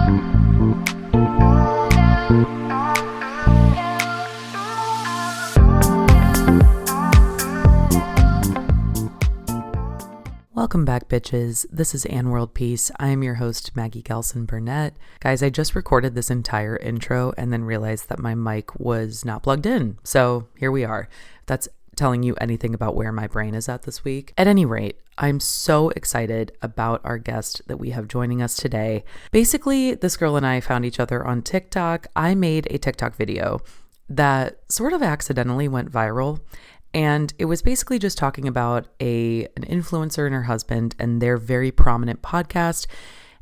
Welcome back, bitches. This is Ann World Peace. I am your host, Maggie Gehlsen-Burnett. Guys, I just recorded this entire intro and then realized that my mic was not plugged in. So here we are. That's telling you anything about where my brain is at this week. At any rate, I'm so excited about our guest that we have joining us today. Basically, this girl and I found each other on TikTok. I made a TikTok video that sort of accidentally went viral. And it was basically just talking about an influencer and her husband and their very prominent podcast.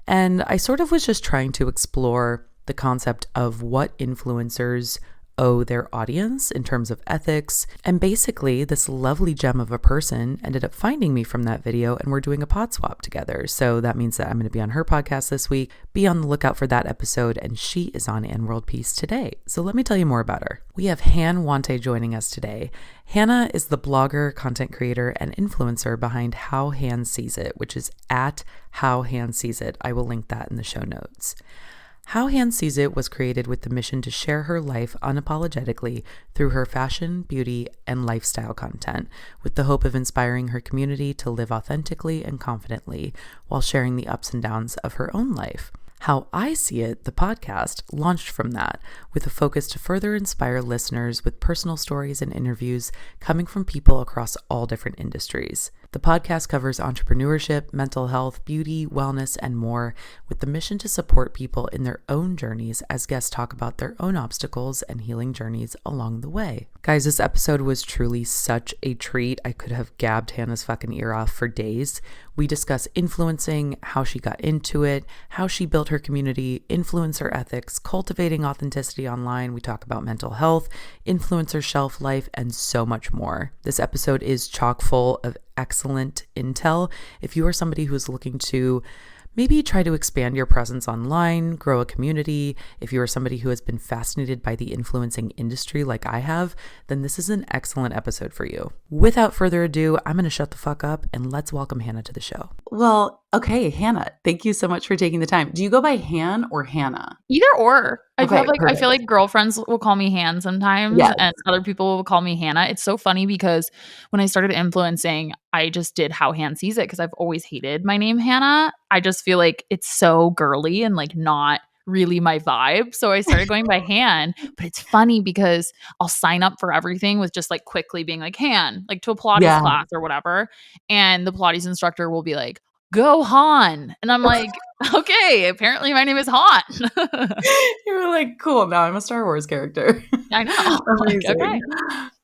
And I sort of was just trying to explore the concept of what influencers owe their audience in terms of ethics. And basically, this lovely gem of a person ended up finding me from that video, and we're doing a pod swap together. So that means that I'm going to be on her podcast this week. Be on the lookout for that episode, and she is on Ann World Peace today. So let me tell you more about her. We have Han Huante joining us today. Hannah is the blogger, content creator, and influencer behind How Han Sees It, which is at How Han Sees It. I will link that in the show notes. How Han Sees It was created with the mission to share her life unapologetically through her fashion, beauty, and lifestyle content, with the hope of inspiring her community to live authentically and confidently while sharing the ups and downs of her own life. How I See It, the podcast, launched from that, with a focus to further inspire listeners with personal stories and interviews coming from people across all different industries. The podcast covers entrepreneurship, mental health, beauty, wellness, and more, with the mission to support people in their own journeys as guests talk about their own obstacles and healing journeys along the way. Guys, this episode was truly such a treat. I could have gabbed Hannah's fucking ear off for days. We discuss influencing, how she got into it, how she built her community, influencer ethics, cultivating authenticity online. We talk about mental health, influencer shelf life, and so much more. This episode is chock full of excellent intel. If you are somebody who's looking to maybe try to expand your presence online, grow a community, if you are somebody who has been fascinated by the influencing industry like I have, then this is an excellent episode for you. Without further ado, I'm going to shut the fuck up and let's welcome Hannah to the show. Well, okay, Hannah, thank you so much for taking the time. Do you go by Han or Hannah? Either or. Okay, I feel like girlfriends will call me Han sometimes, Yes. and other people will call me Hannah. It's so funny because when I started influencing, I just did How Han Sees It because I've always hated my name Hannah. I just feel like it's so girly and like not really my vibe. So I started going by Han. But it's funny because I'll sign up for everything with just like quickly being like Han, like to a Pilates class or whatever. And the Pilates instructor will be like, "Go Han." And I'm like, okay, apparently my name is Han. You were like, cool, now I'm a Star Wars character. I know. Like, okay.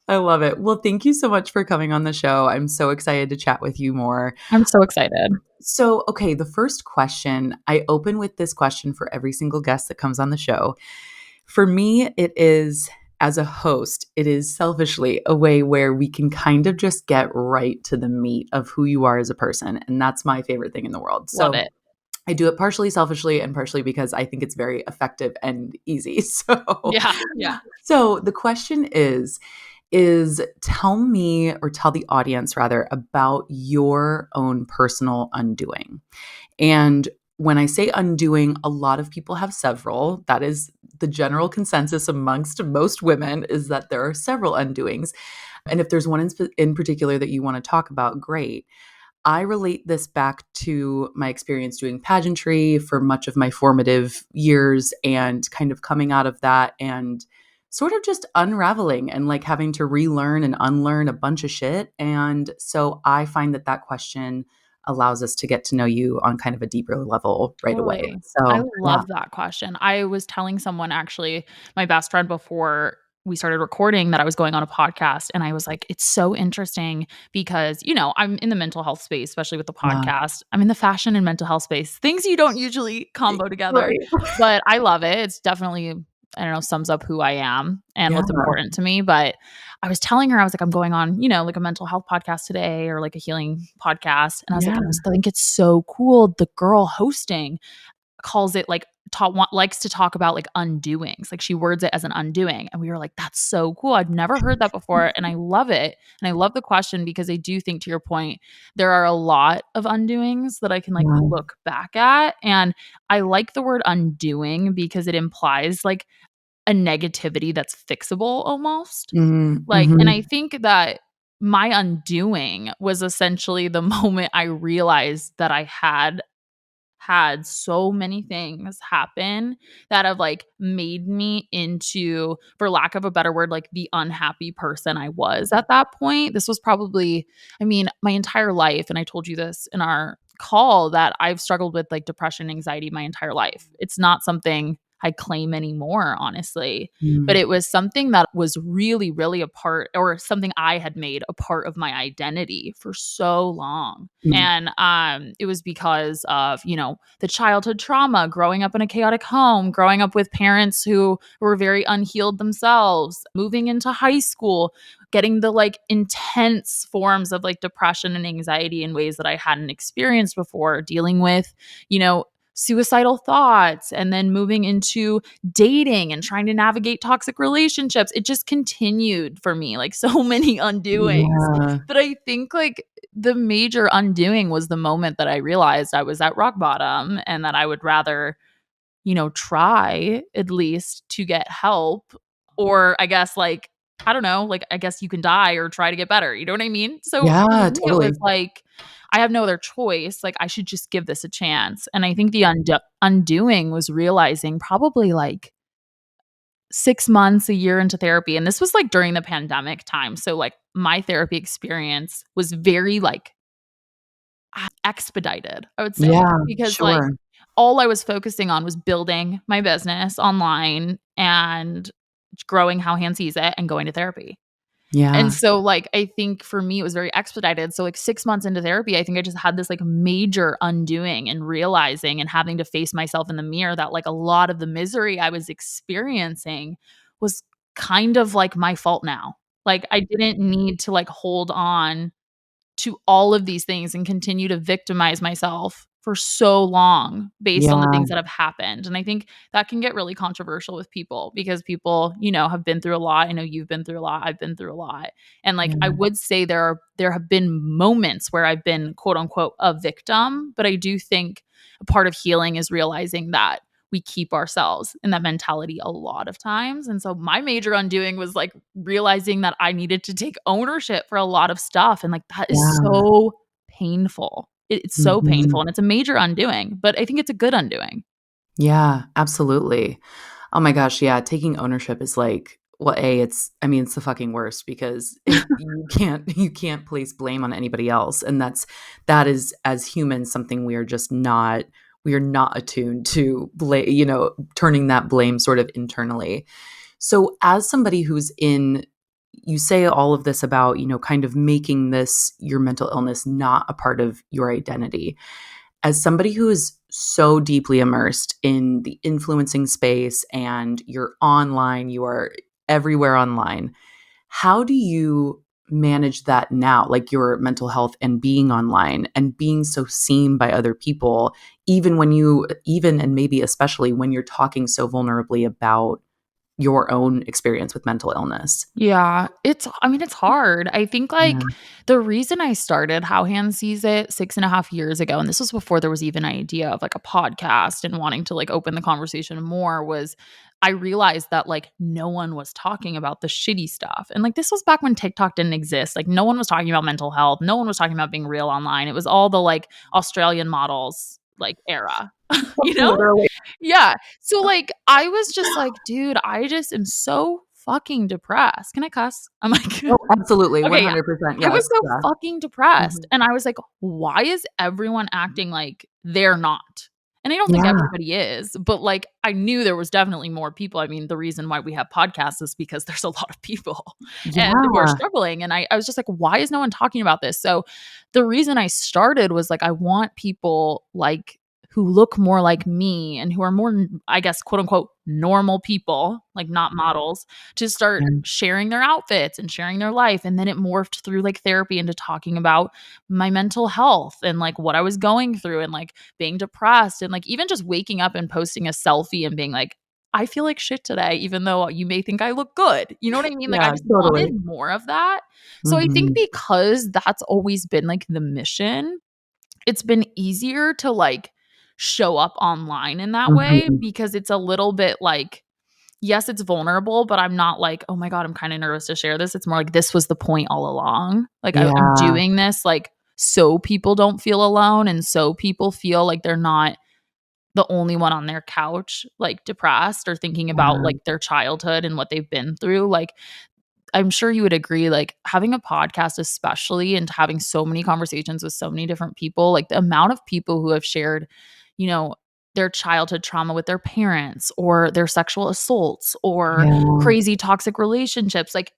I love it. Well, thank you so much for coming on the show. I'm so excited to chat with you more. I'm so excited. So, okay, the first question, I open with this question for every single guest that comes on the show. For me, it is, as a host, it is selfishly a way where we can kind of just get right to the meat of who you are as a person. And that's my favorite thing in the world. Love it. I do it partially selfishly and partially because I think it's very effective and easy. Yeah. So the question is tell me, or tell the audience rather, about your own personal undoing. And when I say undoing, a lot of people have several. That is the general consensus amongst most women, is that there are several undoings. And if there's one in particular that you want to talk about, great. I relate this back to my experience doing pageantry for much of my formative years and kind of coming out of that and sort of just unraveling and like having to relearn and unlearn a bunch of shit. And so I find that question allows us to get to know you on kind of a deeper level right away. So I love that question. I was telling someone, actually, my best friend, before we started recording, that I was going on a podcast, and I was like, it's so interesting because, you know, I'm in the mental health space, especially with the podcast. I'm in the fashion and mental health space, things you don't usually combo together, but I love it. It's definitely, I don't know, sums up who I am and what's important to me. But I was telling her, I was like, I'm going on, you know, like a mental health podcast today, or like a healing podcast. And I was like, I just think it's so cool, the girl hosting, calls it like likes to talk about like undoings. Like she words it as an undoing. And we were like, that's so cool. I've never heard that before. And I love it. And I love the question because I do think, to your point, there are a lot of undoings that I can like Yeah. look back at. And I like the word undoing because it implies like a negativity that's fixable almost. Mhm, Like, and mhm. I think that my undoing was essentially the moment I realized that I had so many things happen that have like made me into, for lack of a better word, like the unhappy person I was at that point. This was probably, I mean, my entire life. And I told you this in our call that I've struggled with like depression, anxiety my entire life. It's not something I claim anymore, honestly, but Mm, it was something that was really, really a part, or something I had made a part of my identity for so long. mm. And it was because of, the childhood trauma, growing up in a chaotic home, growing up with parents who were very unhealed themselves, moving into high school, getting the like intense forms of like depression and anxiety in ways that I hadn't experienced before, dealing with, suicidal thoughts, and then moving into dating and trying to navigate toxic relationships. It just continued for me, like so many undoings. Yeah, But I think like the major undoing was the moment that I realized I was at rock bottom and that I would rather, try at least to get help. Or I guess like, I don't know, like I guess you can die or try to get better. You know what I mean? So for yeah, me, it was totally. like, I have no other choice. Like I should just give this a chance. And I think the undoing was realizing probably like 6 months, a year into therapy. And this was like during the pandemic time. So like my therapy experience was very like expedited, I would say, Yeah, because like sure. all I was focusing on was building my business online and growing How Han Sees It and going to therapy. And Yeah, so like I think for me it was very expedited. So like 6 months into therapy, I think I just had this like major undoing and realizing and having to face myself in the mirror that like a lot of the misery I was experiencing was kind of like my fault now. Like I didn't need to like hold on to all of these things and continue to victimize myself for so long based on the yeah, things that have happened. And I think that can get really controversial with people because people, have been through a lot. I know you've been through a lot. I've been through a lot. And like I yeah, would say there have been moments where I've been quote unquote a victim, but I do think a part of healing is realizing that we keep ourselves in that mentality a lot of times. And so my major undoing was like realizing that I needed to take ownership for a lot of stuff. And like that is yeah. so painful. It's so Mhm. painful and it's a major undoing, but I think it's a good undoing. Yeah, absolutely. Oh my gosh, yeah, taking ownership is like, well, I mean, it's the fucking worst because you can't place blame on anybody else, and that is, as humans, something we are not attuned to turning that blame sort of internally. So as somebody who's in you say all of this about, kind of making this your mental illness not a part of your identity. As somebody who is so deeply immersed in the influencing space and you're online, you are everywhere online, how do you manage that now, like your mental health and being online and being so seen by other people, even and maybe especially when you're talking so vulnerably about your own experience with mental illness? Yeah, I mean, it's hard. I think like Yeah. the reason I started How Han Sees It 6.5 years ago, and this was before there was even an idea of like a podcast and wanting to like open the conversation more, was I realized that like no one was talking about the shitty stuff. And like this was back when TikTok didn't exist. Like no one was talking about mental health. No one was talking about being real online. It was all the like Australian models like era, you know? Literally. Yeah. So like I was just like, dude, I just am so fucking depressed. Can I cuss? I'm like, Oh, absolutely, okay, yeah. 100%, I was yes, so yeah. fucking depressed. Mhm. And I was like, why is everyone acting like they're not? And I don't think Yeah, everybody is, but like I knew there was definitely more people. I mean, the reason why we have podcasts is because there's a lot of people and who are yeah, struggling. And I was just like, why is no one talking about this? So the reason I started was like, I want people like who look more like me and who are more, I guess, quote unquote, normal people, like not models, to start sharing their outfits and sharing their life. And then it morphed through like therapy into talking about my mental health and like what I was going through and like being depressed and like even just waking up and posting a selfie and being like, I feel like shit today, even though you may think I look good. You know what I mean? Like I Yeah, just totally. wanted more of that. So I think Mhm. because that's always been like the mission, it's been easier to like show up online in that way Mhm. because it's a little bit like, yes, it's vulnerable, but I'm not like, oh my God, I'm kind of nervous to share this. It's more like this was the point all along. Like I'm Yeah. doing this like so people don't feel alone and so people feel like they're not the only one on their couch, like depressed or thinking about Yeah. like their childhood and what they've been through. Like, I'm sure you would agree, like having a podcast, especially, and having so many conversations with so many different people, like the amount of people who have shared, you know, their childhood trauma with their parents or their sexual assaults or Yeah. crazy toxic relationships. Like,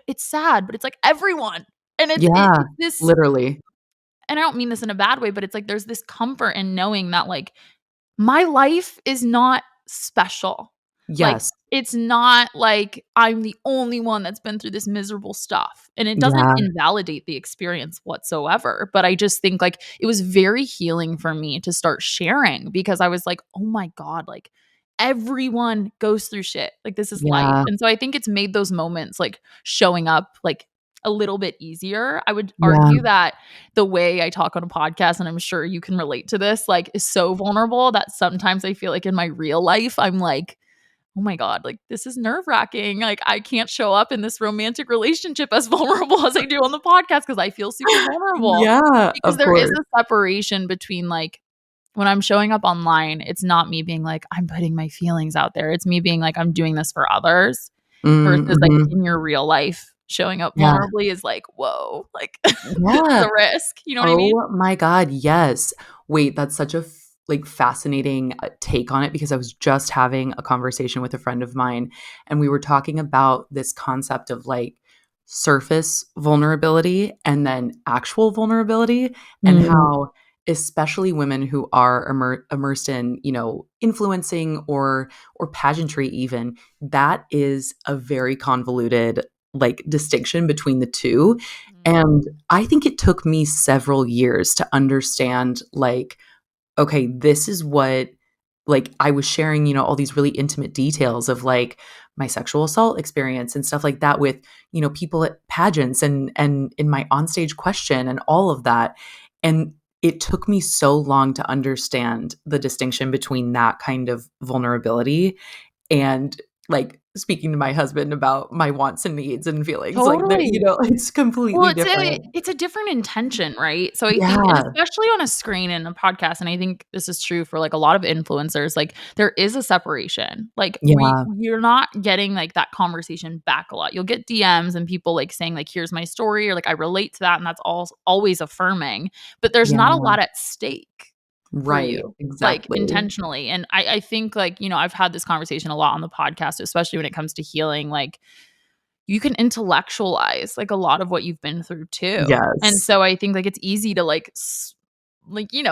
it's sad, but it's like everyone. And Yeah. it's this, Literally. and I don't mean this in a bad way, but it's like there's this comfort in knowing that, like, my life is not special. Like, Yes. it's not like I'm the only one that's been through this miserable stuff, and it doesn't Yeah. invalidate the experience whatsoever, but I just think, like, it was very healing for me to start sharing because I was like, "Oh my god, like, everyone goes through shit. Like, this is life." Yeah. And so I think it's made those moments, like, showing up, like, a little bit easier. I would Yeah. argue that the way I talk on a podcast, and I'm sure you can relate to this, like, is so vulnerable that sometimes I feel like in my real life, I'm like, oh my God, like this is nerve wracking. Like, I can't show up in this romantic relationship as vulnerable as I do on the podcast because I feel super vulnerable. Yeah, Because of there is course. a separation between like when I'm showing up online, it's not me being like, I'm putting my feelings out there. It's me being like, I'm doing this for others versus like Mhm. in your real life, showing up Yeah. vulnerably is like, whoa, like this is Yeah. a risk. You know what I mean? Oh my god, yes. Wait, that's such a like, fascinating, take on it because I was just having a conversation with a friend of mine, and we were talking about this concept of, like, surface vulnerability and then actual vulnerability, and Mm. how especially women who are immersed in, influencing or pageantry even, that is a very convoluted, like, distinction between the 2, Mhm. and I think it took me several years to understand, like, okay, this is what like, I was sharing, all these really intimate details of, like, my sexual assault experience and stuff like that with, people at pageants and in my onstage question and all of that, and it took me so long to understand the distinction between that kind of vulnerability and, like, speaking to my husband about my wants and needs and feelings, like, there Totally. it's Well, completely different. it's a different intention, right? So I think, and Yeah. especially on a screen and a podcast, and I think this is true for like a lot of influencers, like there is a separation. Like Yeah. you're not getting like that conversation back a lot. You'll get DMs and people like saying like, here's my story, or like I relate to that, and that's all always affirming. But there's not a Yeah. lot at stake for Right. you, like Exactly. intentionally. And I think like, I've had this conversation a lot on the podcast, especially when it comes to healing, like you can intellectualize like a lot of what you've been through too. And Yes. so I think like it's easy to like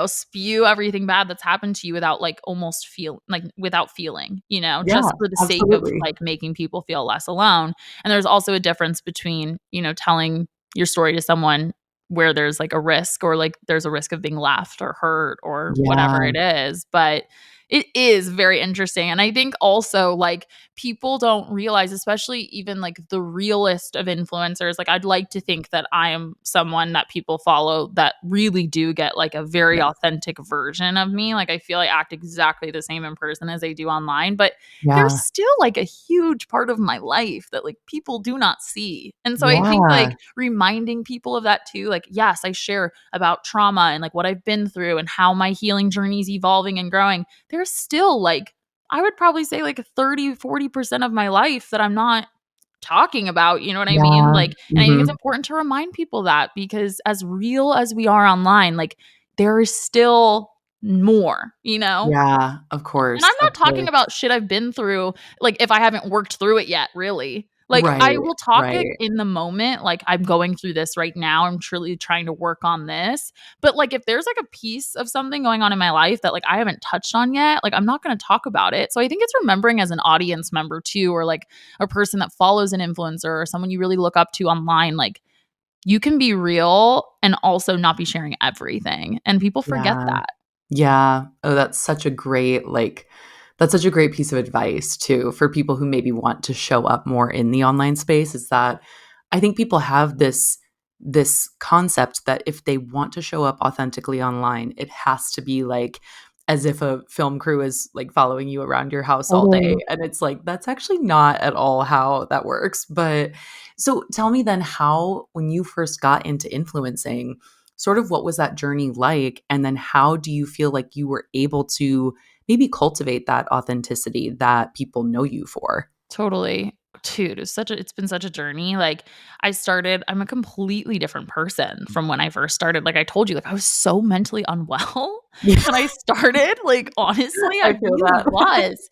spew everything bad that's happened to you without like almost feel like without feeling, Yeah, just for the sake of absolutely. like making people feel less alone. And there's also a difference between, telling your story to someone where there's like a risk or like there's a risk of being left or hurt or whatever Yeah. it is. But it is very interesting. And I think also like people don't realize, especially even like the realest of influencers, like I'd like to think that I am someone that people follow that really do get like a very Yeah. authentic version of me. Like I feel I act exactly the same in person as I do online, but there's Yeah. still like a huge part of my life that like people do not see. And so I think Yeah. like reminding people of that too, like, yes, I share about trauma and like what I've been through and how my healing journey is evolving and growing. There's still like, I would probably say like 30-40% of my life that I'm not talking about, you know what I mean? Yeah. Like, and I think it's Mhm. important to remind people that because as real as we are online, like there is still more, you know? Yeah, of And I'm course, of not talking course. about shit I've been through, like if I haven't worked through it yet, really. Like, I Right, will talk it right. in the moment, like, I'm going through this right now, I'm truly trying to work on this, but, like, if there's, like, a piece of something going on in my life that, like, I haven't touched on yet, like, I'm not gonna talk about it. So I think it's remembering as an audience member too, or, like, a person that follows an influencer or someone you really look up to online, like, you can be real and also not be sharing everything, and people forget Yeah. that. Yeah. Oh, that's such a great piece of advice too for people who maybe want to show up more in the online space is that I think people have this concept that if they want to show up authentically online, it has to be like as if a film crew is like following you around your house all day. Totally. And it's like that's actually not at all how that works. But so tell me then how when you first got into influencing, sort of what was that journey like? And then how do you feel like you were able to maybe cultivate that authenticity that people know you for? Totally. Dude, it's been such a journey. Like, I'm a completely different person from when I first started. Like I told you, like I was so mentally unwell Yeah, when I started. Like, honestly, I I feel really that. was.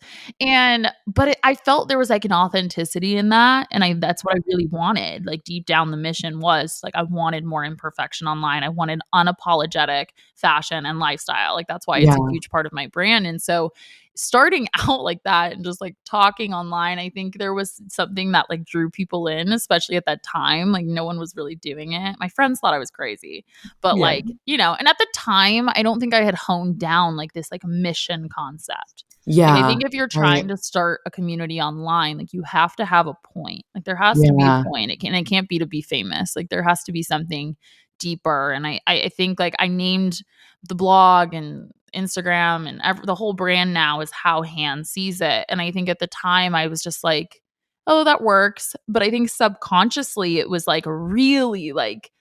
I felt there was like an authenticity in that. And that's what I really wanted. Like deep down the mission was like I wanted more imperfection online. I wanted unapologetic fashion and lifestyle. Like that's why it's a Yeah, huge part of my brand. And so starting out like that and just like talking online, I think there was something that like drew people in, especially at that time. Like no one was really doing it. My friends thought I was crazy, but yeah, like, and at the time, I don't think I had honed down like this like mission concept. Like I yeah, think if you're right. trying to start a community online, like you have to have a point. Like there has to be a Yeah, point. It can't be to be famous. Like there has to be something deeper. And I think like I named the blog and Instagram and the whole brand now is how Han sees it. And I think at the time I was just like, oh, that works. But I think subconsciously it was like really like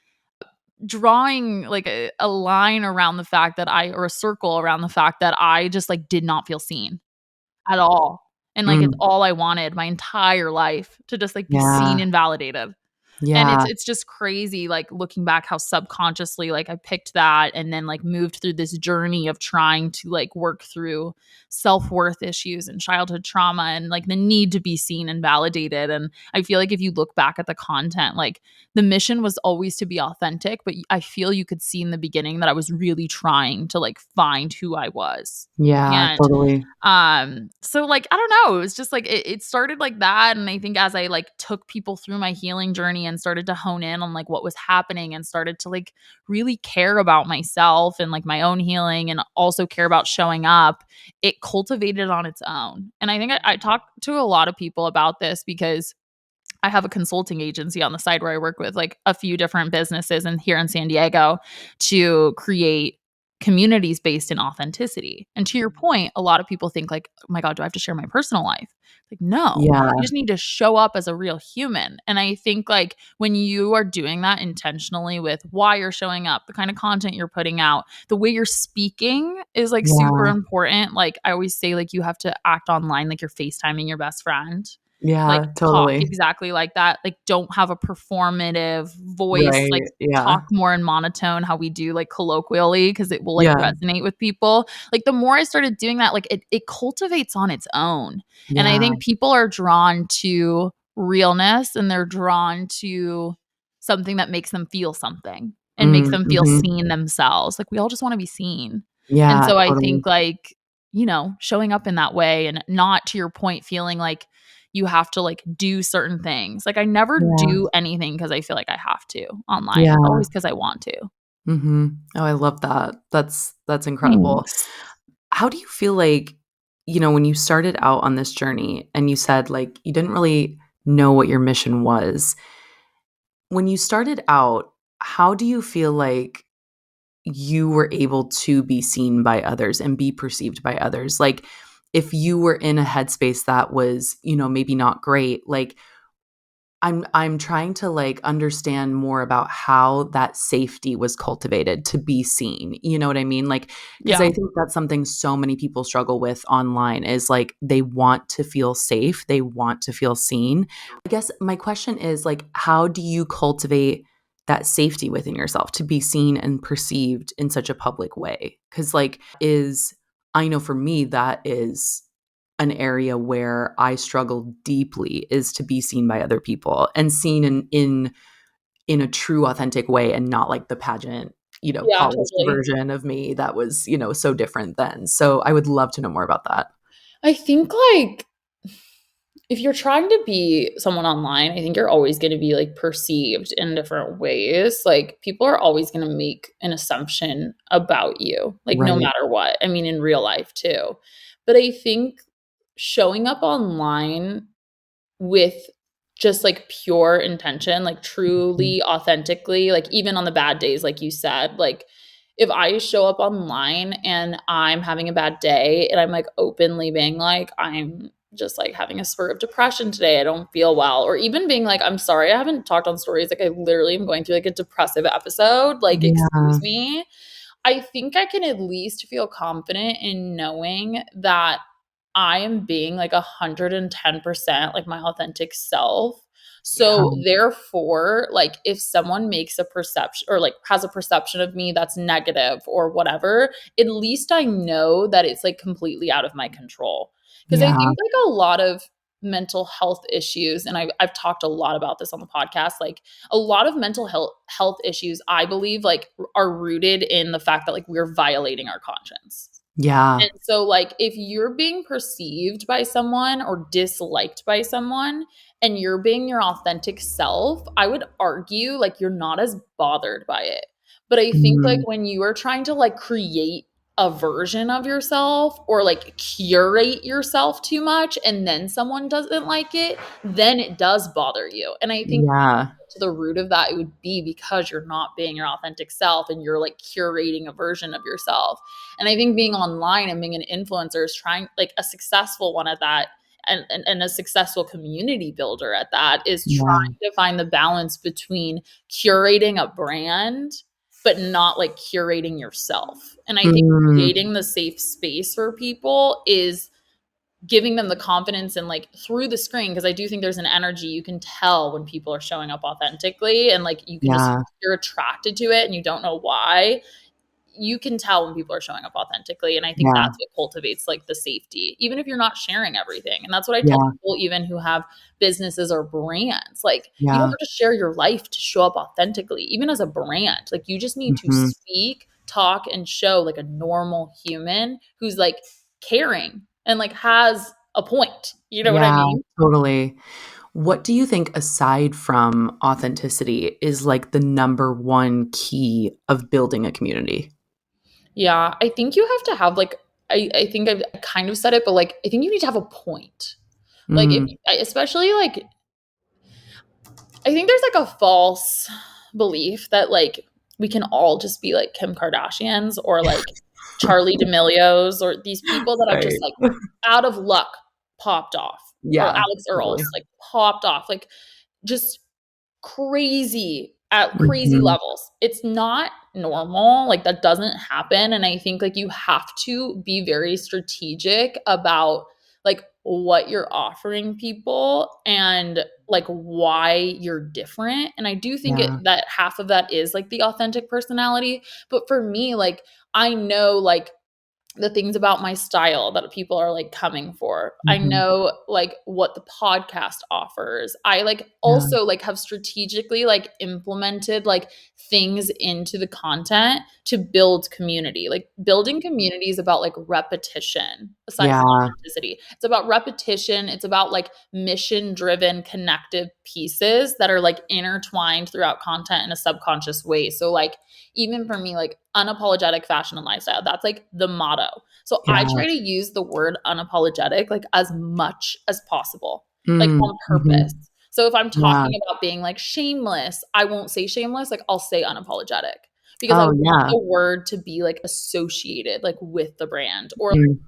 drawing like a line around the fact that or a circle around the fact that I just like did not feel seen at all. And like it's mm, all I wanted my entire life to just like be seen yeah, and validated. And yeah, it's just crazy, like, looking back how subconsciously, like, I picked that and then, like, moved through this journey of trying to, like, work through self-worth issues and childhood trauma and, like, the need to be seen and validated, and I feel like if you look back at the content, like, the mission was always to be authentic, but I feel you could see in the beginning that I was really trying to, like, find who I was. yeah, And totally. so like I don't know, it was just like it started like that. And I think as I like took people through my healing journey and started to hone in on like what was happening and started to like really care about myself and like my own healing and also care about showing up, it cultivated on its own. And I think I talk to a lot of people about this because I have a consulting agency on the side where I work with like a few different businesses and here in San Diego to create communities based in authenticity. And to your point, a lot of people think like, "Oh my god, do I have to share my personal life?" Like, no. You Yeah, just need to show up as a real human. And I think like when you are doing that intentionally with why you're showing up, the kind of content you're putting out, the way you're speaking is like super yeah, important. Like I always say like you have to act online like you're FaceTiming your best friend, like, yeah, talk totally. exactly like that, like, don't have a performative voice, like, Right, yeah, talk more in monotone how we do, like, colloquially because it will, like, yeah, resonate with people. Like, the more I started doing that, like, it cultivates on its own, and I yeah, think people are drawn to realness, and they're drawn to something that makes them feel something and makes them feel mhm, seen themselves, like, we all just wanna be seen, and yeah, so I totally. think, like, showing up in that way and not, to your point, feeling like you have to like do certain things. Like I never Yeah, do anything because I feel like I have to online. It's yeah, always because I want to. mhm. Oh, I love that. That's incredible. Thanks. How do you feel like, when you started out on this journey and you said like you didn't really know what your mission was, when you started out, how do you feel like you were able to be seen by others and be perceived by others? Like if you were in a headspace that was, maybe not great, like I'm trying to like understand more about how that safety was cultivated to be seen. You know what I mean? Like cuz Yeah. I think that's something so many people struggle with online is like they want to feel safe, they want to feel seen. I guess my question is like how do you cultivate that safety within yourself to be seen and perceived in such a public way? Cuz like is I know for me that is an area where I struggle deeply is to be seen by other people and seen in a true authentic way and not like the pageant, Yeah, polished totally. version of me that was, so different then. So I would love to know more about that. I think like if you're trying to be someone online, I think you're always going to be like perceived in different ways. Like people are always going to make an assumption about you, like no Right. matter what. I mean, in real life too. But I think showing up online with just like pure intention, like Mhm. truly authentically, like even on the bad days, like you said, like if I show up online and I'm having a bad day and I'm like openly being like, I'm just like having a spurt of depression today, I don't feel well, or even being like, I'm sorry, I haven't talked on stories, like I literally am going through like a depressive episode, like, Yeah. excuse me. I think I can at least feel confident in knowing that I am being like 110% like my authentic self. So Yeah. therefore, like if someone makes a perception or like has a perception of me that's negative or whatever, at least I know that it's like completely out of my control. Because I Yeah. think like a lot of mental health issues, and I've talked a lot about this on the podcast, like a lot of mental health issues, I believe, like are rooted in the fact that like we're violating our conscience. Yeah. And so, like, if you're being perceived by someone or disliked by someone and you're being your authentic self, I would argue like you're not as bothered by it. But I think like Mm, when you are trying to like create a version of yourself or like curate yourself too much and then someone doesn't like it, then it does bother you. And I think yeah. to the root of that, it would be because you're not being your authentic self and you're like curating a version of yourself. And I think being online and being an influencer is trying like a successful one at that, and a successful community builder at that is Yeah. trying to find the balance between curating a brand but not like curating yourself. And I think Mm, creating the safe space for people is giving them the confidence and like through the screen, because I do think there's an energy you can tell when people are showing up authentically and like you can just yeah. you're attracted to it and you don't know why. You can tell when people are showing up authentically, and I think Yeah. that's what cultivates like the safety even if you're not sharing everything. And that's what I tell Yeah. people even who have businesses or brands, like you don't Yeah. have to share your life to show up authentically. Even as a brand, like you just need to Mhm. speak, talk, and show like a normal human who's like caring and like has a point, you know what I Yeah, mean? totally. What do you think, aside from authenticity, is like the number one key of building a community? Yeah, I think you have to have like I think I've kind of said it, but like I think you need to have a point. Like if Mm, especially like I think there's like a false belief that like we can all just be like Kim Kardashians or like Charlie D'Amelio's or these people that have just right. like out of luck popped off, or Yeah, Alex totally. Earls like popped off, like just crazy at crazy Mhm. levels. It's not normal. Like that doesn't happen. And I think like you have to be very strategic about like what you're offering people and like why you're different. And I do think Yeah. that half of that is like the authentic personality. But for me, like I know like the things about my style that people are like coming for. I Mhm. know like what the podcast offers. I like Yeah. also like have strategically like implemented like things into the content to build community. Like building community is about like repetition aside from Yeah. authenticity. It's about repetition. It's about like mission driven connective pieces that are like intertwined throughout content in a subconscious way. So like even for me, like unapologetic fashion and lifestyle, that's like the motto. So I Yeah. try to use the word unapologetic like as much as possible, like Mm, on purpose. mhm. So if I'm Yeah. talking about being like shameless, I won't say shameless, like I'll say unapologetic because I Oh, want yeah. the word to be like associated like with the brand. Or Mm.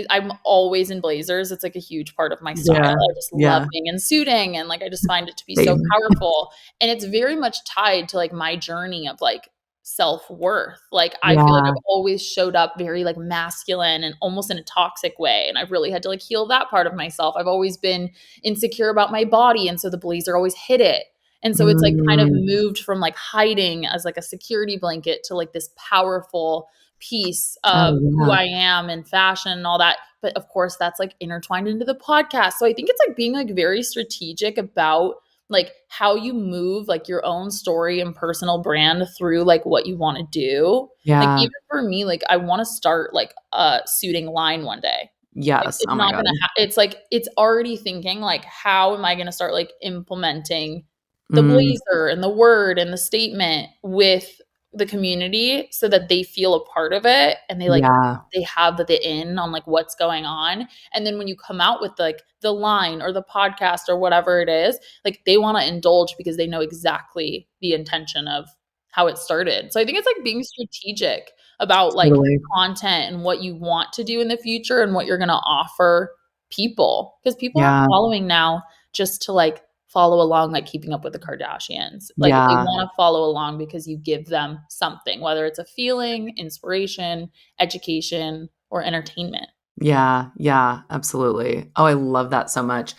I'm always in blazers. It's like a huge part of my style. Yeah. I just love Yeah. being in suiting and like I just find it to be so Same. powerful. And it's very much tied to like my journey of like self-worth. Like I feel like Yeah. I've always showed up very like masculine and almost in a toxic way. And I've really had to like heal that part of myself. I've always been insecure about my body. And so the blazer always hid it. And so it's like kind of Mm. moved from like hiding as like a security blanket to like this powerful piece Oh, of who yeah. I am in fashion and all that. But of course, that's like intertwined into the podcast. So I think it's like being like very strategic about like how you move like your own story and personal brand through like what you want to do. Like Yeah. even for me, like I want to start like a suiting line one day. Like, Yes. it's Oh my not God. gonna it's like it's already thinking like, how am I gonna start like implementing the Mm, blazer and the word and the statement with the community so that they feel a part of it and yeah. they have the in on like what's going on. And then when you come out with like the line or the podcast or whatever it is, like they want to indulge because they know exactly the intention of how it started. So I think it's like being strategic about like Totally. content and what you want to do in the future and what you're going to offer people, because people aren't Yeah. following now just to like follow along like keeping up with the Kardashians. Like they Yeah. want to follow along because you give them something, whether it's a feeling, inspiration, education, or entertainment. Yeah. Yeah. Absolutely. Oh, I love that so much.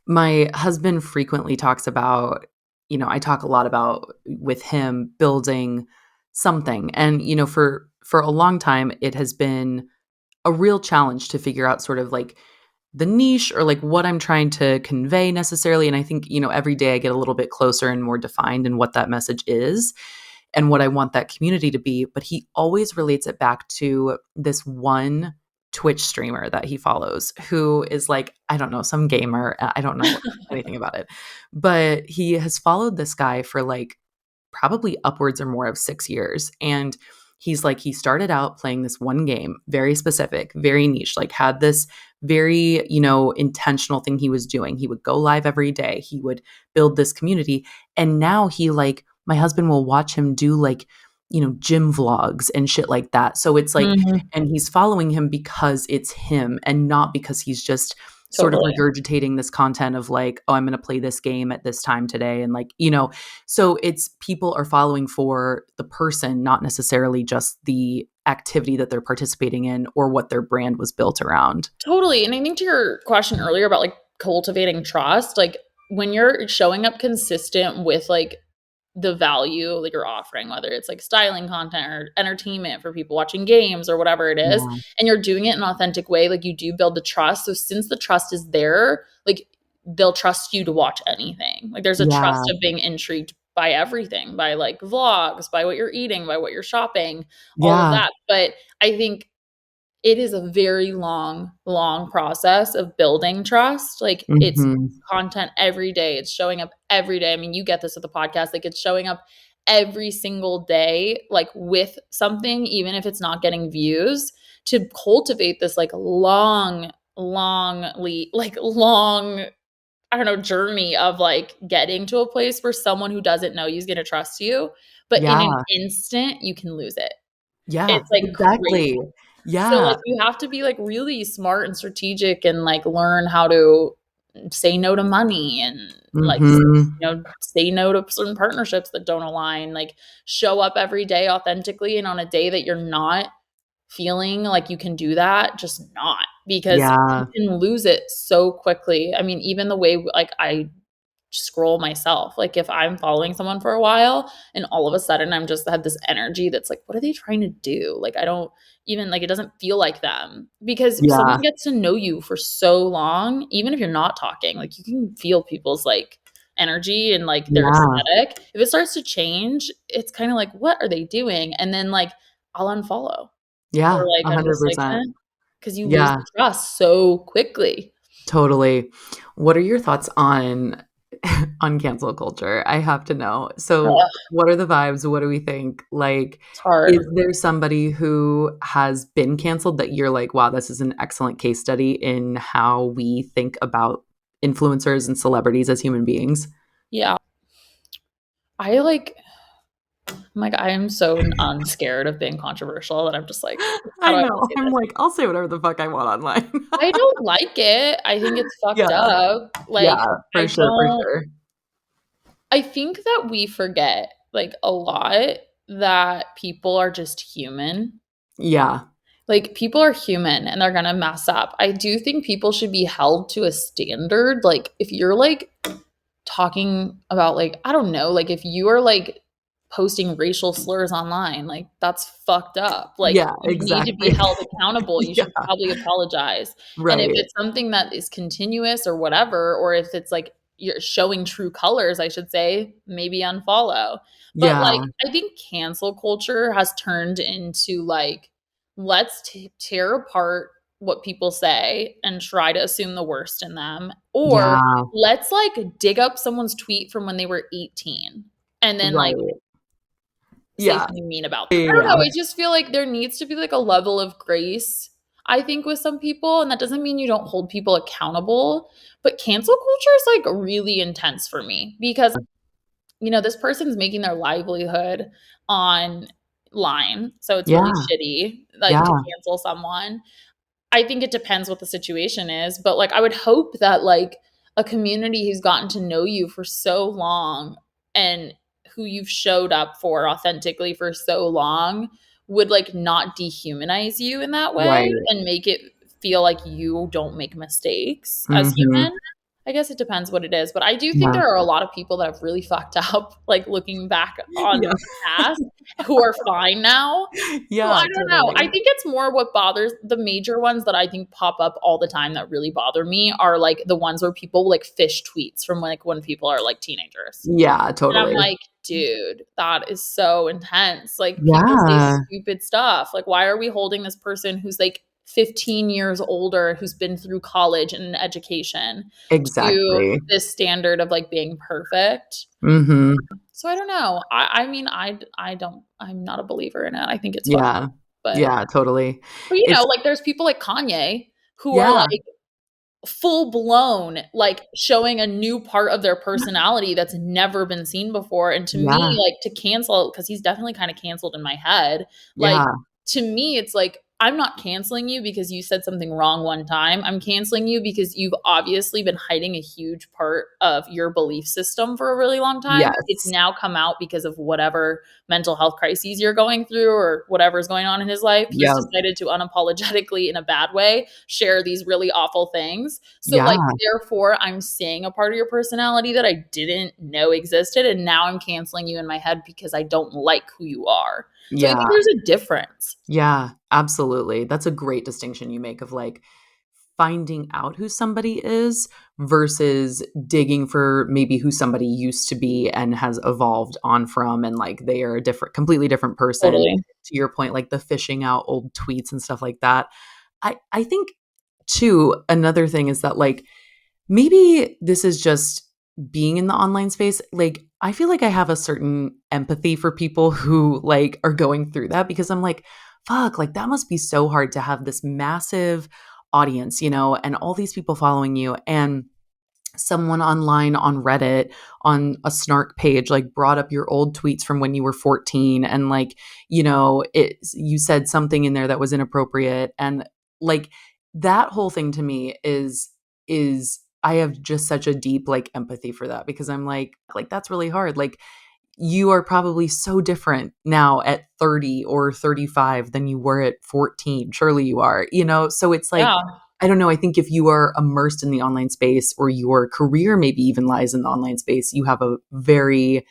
My husband frequently talks about, I talk a lot about with him building something. And, for a long time, it has been a real challenge to figure out sort of like the niche or like what I'm trying to convey necessarily. And I think, every day I get a little bit closer and more defined in what that message is and what I want that community to be. But he always relates it back to this one Twitch streamer that he follows who is like, I don't know, some gamer. I don't know anything about it. But he has followed this guy for like probably upwards or more of 6 years. And he's like, he started out playing this one game, very specific, very niche, like had this very, intentional thing he was doing. He would go live every day. He would build this community. And now he like, my husband will watch him do like, gym vlogs and shit like that. So it's like, Mhm. and he's following him because it's him and not because he's just sort of Totally. regurgitating this content of like, oh, I'm going to play this game at this time today. And like, so it's people are following for the person, not necessarily just the activity that they're participating in or what their brand was built around. Totally. And I think to your question earlier about like cultivating trust, like when you're showing up consistent with like the value that you're offering, whether it's like styling content or entertainment for people watching games or whatever it is, Yeah. and you're doing it in an authentic way, like you do build the trust. So since the trust is there, like they'll trust you to watch anything. Like there's a trust Yeah. of being intrigued by everything, by like vlogs, by what you're eating, by what you're shopping, all of Yeah. that. But I think it is a very long, long process of building trust. Like it's Mhm. content every day. It's showing up every day. I mean, you get this with the podcast. Like it's showing up every single day, like with something, even if it's not getting views, to cultivate this like long, I don't know, journey of like getting to a place where someone who doesn't know you is going to trust you. But in an Yeah. instant, you can lose it. Yeah. It's like crazy. Exactly. So, like, Yeah. you have to be, like, really smart and strategic and, like, learn how to say no to money and, like, Mhm. say no to certain partnerships that don't align, like, show up every day authentically, and on a day that you're not feeling like you can do that, just not, because you Yeah. can lose it so quickly. I mean, even the way, like, I scroll myself. Like if I'm following someone for a while and all of a sudden I'm just have this energy that's like, what are they trying to do? Like I don't even like it doesn't feel like them. Because if someone Yeah. gets to know you for so long, even if you're not talking, like you can feel people's like energy and like their Yeah. aesthetic. If it starts to change, it's kind of like, what are they doing? And then like I'll unfollow. Or Yeah. like I'm just like, 100%. because you lose Yeah. the trust so quickly. Totally. What are your thoughts on on cancel culture? I have to know. So, Ugh, what are the vibes? What do we think? Like, it's hard. is there somebody who has been canceled that you're like, wow, this is an excellent case study in how we think about influencers and celebrities as human beings? Yeah. I like I'm like, I am so unscared of being controversial that I'm just like, how I do I wanna know. say I'm this? like, I'll say whatever the fuck I want online. I don't like it. I think it's fucked Yeah. up. Yeah. Like, For I sure. For don't sure. I think that we forget, like, a lot that people are just human. Yeah. Like, people are human and they're gonna mess up. I do think people should be held to a standard. Like, if you're, like, talking about, like, I don't know, like, if you are, like, posting racial slurs online. Like, that's fucked up. Like, Yeah, you need to be exactly. held accountable. You Yeah, should probably apologize. And if right. it's something that is continuous or whatever, or if it's like you're showing true colors, I should say, maybe unfollow. But like, Yeah, I think cancel culture has turned into like, let's tear apart what people say and try to assume the worst in them, or yeah, let's like dig up someone's tweet from when they were 18 and then like right. say Yeah, something mean about them. I don't yeah, know. I just feel like there needs to be like a level of grace, I think, with some people. And that doesn't mean you don't hold people accountable. But cancel culture is like really intense for me because, this person's making their livelihood online. So it's really yeah, shitty, like to yeah, cancel someone. I think it depends what the situation is, but like I would hope that like a community who's gotten to know you for so long and who you've showed up for authentically for so long would like not dehumanize you in that way right. and make it feel like you don't make mistakes as Mhm. human. I guess it depends what it is, but I do think Yeah, there are a lot of people that have really fucked up, like looking back on yeah, the past, who are fine now. So I yeah, don't know. I totally. think it's more what bothers the major ones that I think pop up all the time that really bother me are like the ones where people like fish tweets from like when people are like teenagers. Yeah, And I'm totally. like, dude, that is so intense. Like people say Yeah, stupid stuff. Like, why are we holding this person who's like 15 years older, who's been through college and an education to exactly. this standard of like being perfect? Mhm. So I don't know. I mean, I don't, I'm not a believer in it. I think it's fucked. Yeah. But Yeah, totally. but It's like there's people like Kanye who are yeah, like full blown, like showing a new part of their personality that's never been seen before. And to me, yeah, like to cancel, because he's definitely kind of canceled in my head. Like yeah, to me, it's like, I'm not canceling you because you said something wrong one time. I'm canceling you because you've obviously been hiding a huge part of your belief system for a really long time. It's yes. now come out because of whatever mental health crises you're going through or whatever's going on in his life. He's Yep. decided to unapologetically, in a bad way, share these really awful things. So, like, Yeah, therefore, I'm seeing a part of your personality that I didn't know existed. And now I'm canceling you in my head because I don't like who you are. So, I think yeah, there's a difference. yeah, absolutely. That's a great distinction you make of, like, finding out who somebody is versus digging for maybe who somebody used to be and has evolved on from, and, like, they are a different completely different person. Totally. To your point, like, the fishing out old tweets and stuff like that. I think too, another thing is that, like, maybe this is just being in the online space. Like, I feel like I have a certain empathy for people who, like, are going through that because I'm like, fuck, like, that must be so hard to have this massive audience, and all these people following you. And someone online on Reddit on a snark page like brought up your old tweets from when you were 14, and like, you said something in there that was inappropriate, and like that whole thing to me is I have just such a deep like empathy for that because I'm like that's really hard. Like, you are probably so different now at 30 or 35 than you were at 14. Surely you are, So it's like, Yeah. I don't know. I think if you are immersed in the online space or your career maybe even lies in the online space, you have a very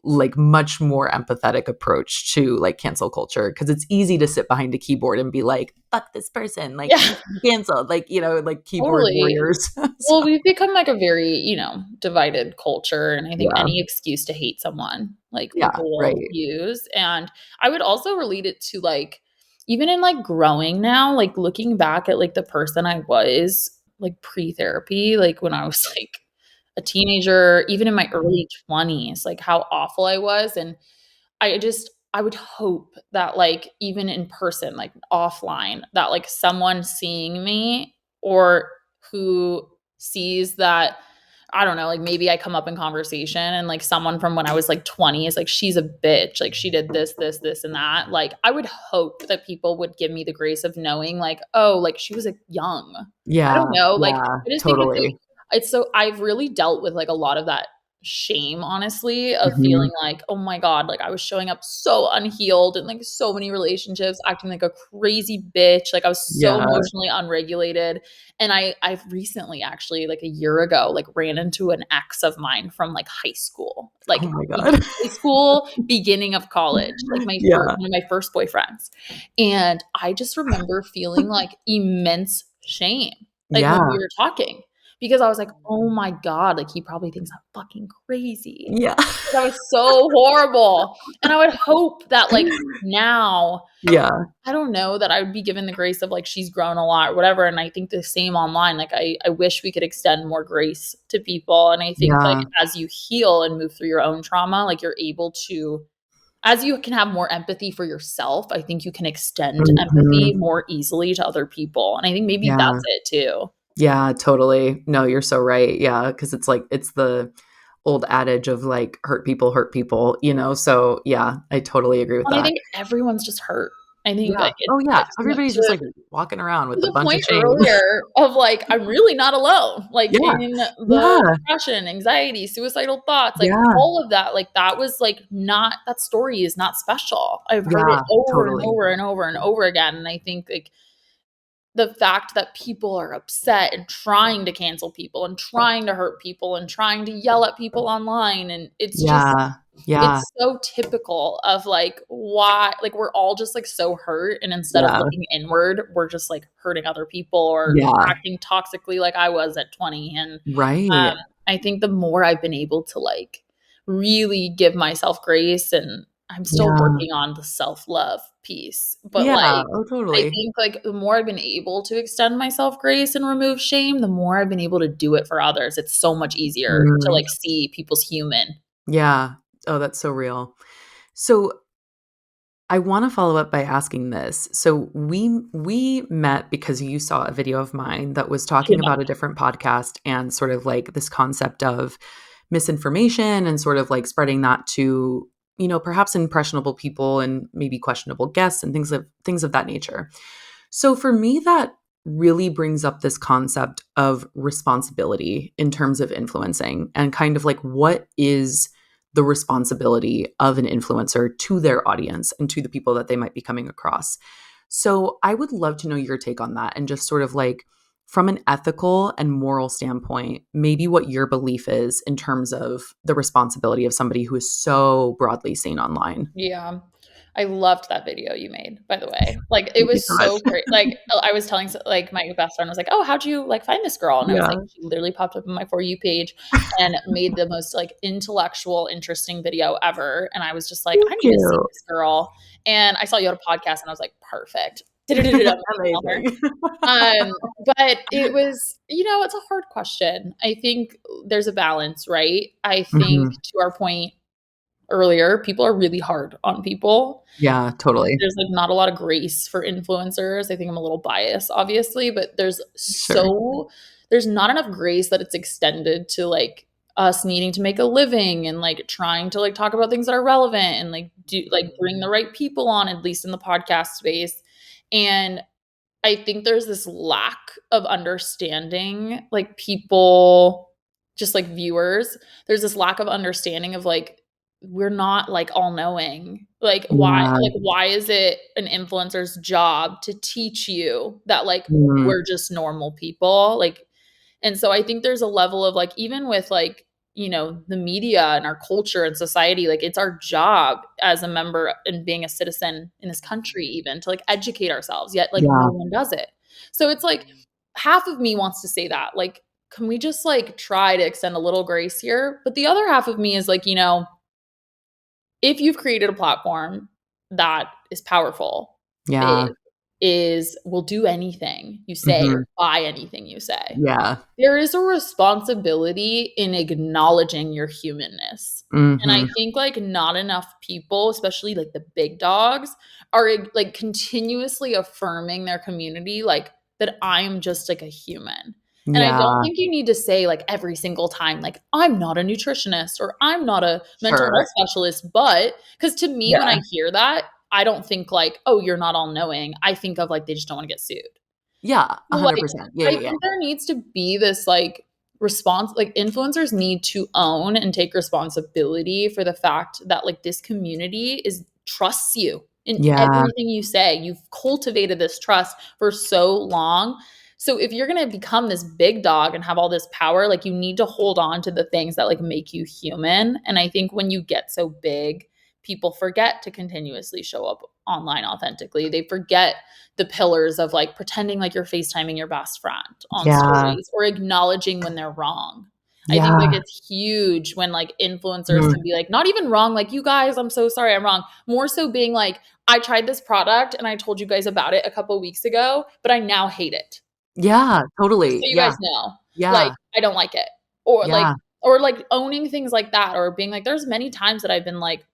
like much more empathetic approach to like cancel culture because it's easy to sit behind a keyboard and be like, fuck this person, like Yeah. you should be canceled, like, like keyboard Totally. warriors. So, Well, we've become like a very, divided culture. And I think yeah. any excuse to hate someone, like Yeah. people will Right. use. And I would also relate it to like, even in like growing now, like looking back at like the person I was like pre therapy, like when I was like a teenager, even in my early 20s, like how awful I was. And I would hope that like even in person, like offline, that like someone seeing me or who sees that, I don't know, like maybe I come up in conversation and like someone from when I was like 20 is like, she's a bitch, like she did this and that. Like I would hope that people would give me the grace of knowing like, oh, like she was like young. I Yeah. don't know. Like Yeah. I just think Totally. it's so I've really dealt with like a lot of that shame, honestly, of Mhm. feeling like, oh my God, like I was showing up so unhealed in like so many relationships, acting like a crazy bitch. Like I was so Yeah. emotionally unregulated. And I've recently actually, like a year ago, like ran into an ex of mine from like high school, Oh like my God. high school, beginning of college, like Yeah. one of my first boyfriends. And I just remember feeling like immense shame, like when Yeah. we were talking, because I was like, "Oh my God, like, he probably thinks I'm fucking crazy." Yeah. That was so horrible, and I would hope that, like, now, Yeah. I don't know, that I would be given the grace of, like, she's grown a lot or whatever, and I think the same online, like, I wish we could extend more grace to people, and I think, like, Yeah. as you heal and move through your own trauma, like, you're able to, as you can have more empathy for yourself, I think you can extend empathy Mhm. more easily to other people, and I think maybe Yeah. that's it too. Yeah, totally. No, you're so right. Yeah, because it's like it's the old adage of like hurt people, you know? So, yeah, I totally agree with And I that. think everyone's just hurt. I think, Yeah. like, it's Oh, like yeah. Everybody's just to like walking around with a the bunch of point shame. earlier of, like, I'm really not alone, like, Yeah. in the Yeah. depression, anxiety, suicidal thoughts, like, Yeah. all of that, like, that was, like, not that story is not special. I've heard it Yeah, over and totally. over and over and over again, and I think, like, the fact that people are upset and trying to cancel people and trying to hurt people and trying to yell at people online, and it's just Yeah. Yeah. it's so typical of, like, why, like, we're all just, like, so hurt, and instead of Yeah. looking inward, we're just, like, hurting other people or Yeah. acting toxically like I was at 20, and, Right. I think the more I've been able to, like, really give myself grace, and I'm still Yeah. working on the self-love piece, but, Yeah. like, Oh, I totally. think, like, the more I've been able to extend myself grace and remove shame, the more I've been able to do it for others. It's so much easier to, Mm. like, see people's human. Yeah. Oh, that's so real. So I want to follow up by asking this. So we met because you saw a video of mine that was talking Yeah. about a different podcast and sort of like this concept of misinformation and sort of like spreading that to, perhaps impressionable people and maybe questionable guests and things of that nature. So for me that really brings up this concept of responsibility in terms of influencing and kind of like what is the responsibility of an influencer to their audience and to the people that they might be coming across. So I would love to know your take on that and just sort of like from an ethical and moral standpoint, maybe what your belief is in terms of the responsibility of somebody who is so broadly seen online. Yeah. I loved that video you made, by the way. Like, it Thank you was so much. so great. Like, I was telling like, my best friend was like, "Oh, how'd you, like, find this girl?" And I was Yeah. like, "She literally popped up on my For You page and made the most, like, intellectual, interesting video ever." And I was just like, "I Thank need to see you. this girl." And I saw you had a podcast, and I was like, "Perfect." I'm gonna email her. Amazing. Um, but it was, it's a hard question. I think there's a balance, right? I think, Mhm. to our point earlier, people are really hard on people. Yeah, totally. There's, like, not a lot of grace for influencers. I think I'm a little biased, obviously, but Sure. there's not enough grace that it's extended to, like, us needing to make a living and, like, trying to, like, talk about things that are relevant and, like, do like, bring the right people on, at least in the podcast space. And I think there's this lack of understanding, like, people, just like viewers, there's this lack of understanding of, like, we're not, like, all knowing. Yeah. Like, why is it an influencer's job to teach you that, like, Mm. we're just normal people? Like, and so I think there's a level of, like, even with, like, the media and our culture and society, like, it's our job as a member and being a citizen in this country even to, like, educate ourselves, yet, like, no Yeah. one does it. So it's like half of me wants to say that, like, can we just, like, try to extend a little grace here? But the other half of me is like, if you've created a platform that is powerful, big, Yeah. will do anything you say or Mhm. buy anything you say, Yeah. there is a responsibility in acknowledging your humanness. And I Mhm. think, like, not enough people, especially, like, the big dogs, are, like, continuously affirming their community, like, that I am just, like, a human. And I don't Yeah. think you need to say, like, every single time, like, "I'm not a nutritionist," or "I'm not a mental Sure. health specialist," but because to me, when I Yeah. hear that, I don't think, like, "Oh, you're not all knowing." I think of, like, they just don't wanna get sued. Yeah, So, like, 100%. Yeah, I yeah, yeah. think there needs to be this, like, like influencers need to own and take responsibility for the fact that like this community trusts you in Yeah. everything you say. You've cultivated this trust for so long. So if you're going to become this big dog and have all this power, like you need to hold on to the things that like make you human. And I think when you get so big, people forget to continuously show up online authentically. They forget the pillars of like pretending like you're FaceTiming your best friend on Yeah. stories or acknowledging when they're wrong. I think like Yeah. it's huge when like influencers Mhm. can be like, not even wrong, like, you guys, I'm so sorry, I'm wrong. More so being like, I tried this product and I told you guys about it a couple of weeks ago, but I now hate it. Yeah, Just so totally. you Yeah. guys know, like, Yeah. I don't like it. Or like, Yeah. or like owning things like that, or being like, there's many times that I've been like,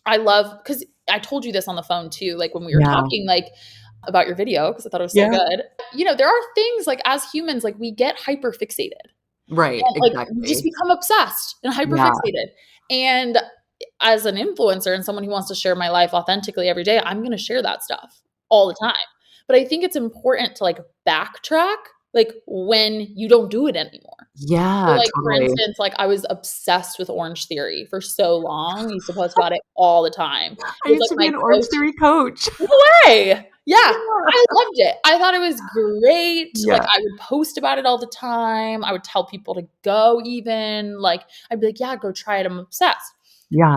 I love, because I told you this on the phone too, like when we were Yeah. talking, like about your video, because I thought it was so Yeah. good. There are things like as humans, like we get hyper fixated Right, and like we just exactly. become obsessed and hyper Yeah. fixated. And as an influencer and someone who wants to share my life authentically every day, I'm going to share that stuff all the time. But I think it's important to like backtrack, like when you don't do it anymore. So, Yeah, like, for totally. instance, like, I was obsessed with Orange Theory for so long. I used to post about it all the time. I It was, used like, to be my an Orange go-to. Theory coach. No way! Yeah, Yeah. I loved it. I thought it was great. Like, Yeah. I would post about it all the time. I would tell people to go even. Like, I'd be like, "Yeah, go try it. I'm obsessed." Yeah.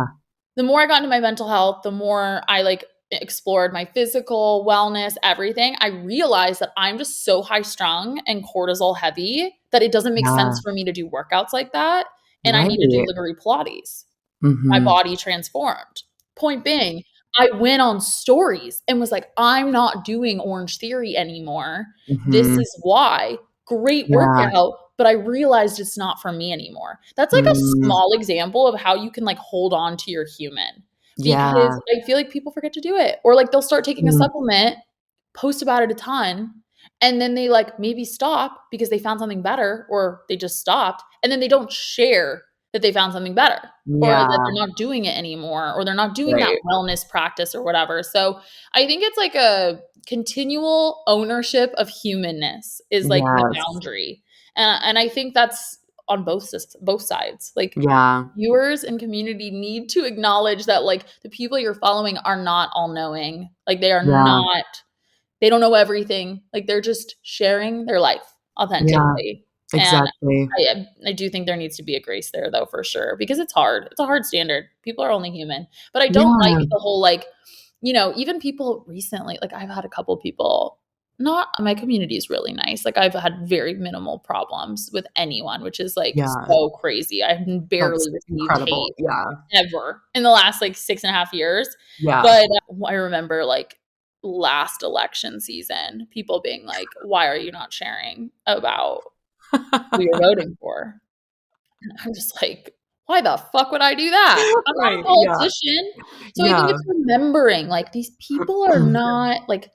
The more I got into my mental health, the more I like explored my physical wellness, everything. I realized that I'm just so high strung and cortisol heavy that it doesn't make Yeah. sense for me to do workouts like that. And I need to do Right. literally Pilates. My Mhm. body transformed. Point being, I went on stories and was like, I'm not doing Orange Theory anymore. This Mhm. is why. Great Yeah. workout, but I realized it's not for me anymore. That's like a Mm. small example of how you can like hold on to your human, because Yeah. I feel like people forget to do it. Or like they'll start taking a Mm. supplement, post about it a ton, and then they like maybe stop because they found something better, or they just stopped, and then they don't share that they found something better, or that Yeah. they're not doing it anymore, or they're not doing that Right. wellness practice or whatever. So I think it's like a continual ownership of humanness is like the Yes. boundary. And I think that's on both sides. Like Yeah. viewers and community need to acknowledge that like the people you're following are not all knowing. Like Yeah. they don't know everything. Like they're just sharing their life Yeah. authentically. And Exactly. I do think there needs to be a grace there though, for sure, because it's hard. It's a hard standard. People are only human. But I don't like Yeah. the whole like, even people recently, like I've had a couple people, not my community is really nice. Like I've had very minimal problems with anyone, which is like Yeah. so crazy. I've barely That's received incredible. hate Yeah. ever in the last like 6.5 years. Yeah. But I remember like last election season, people being like, why are you not sharing about who you're voting for? And I'm just like, why the fuck would I do that? I'm not a Right. Yeah. politician. So I think Yeah. it's remembering like these people are not like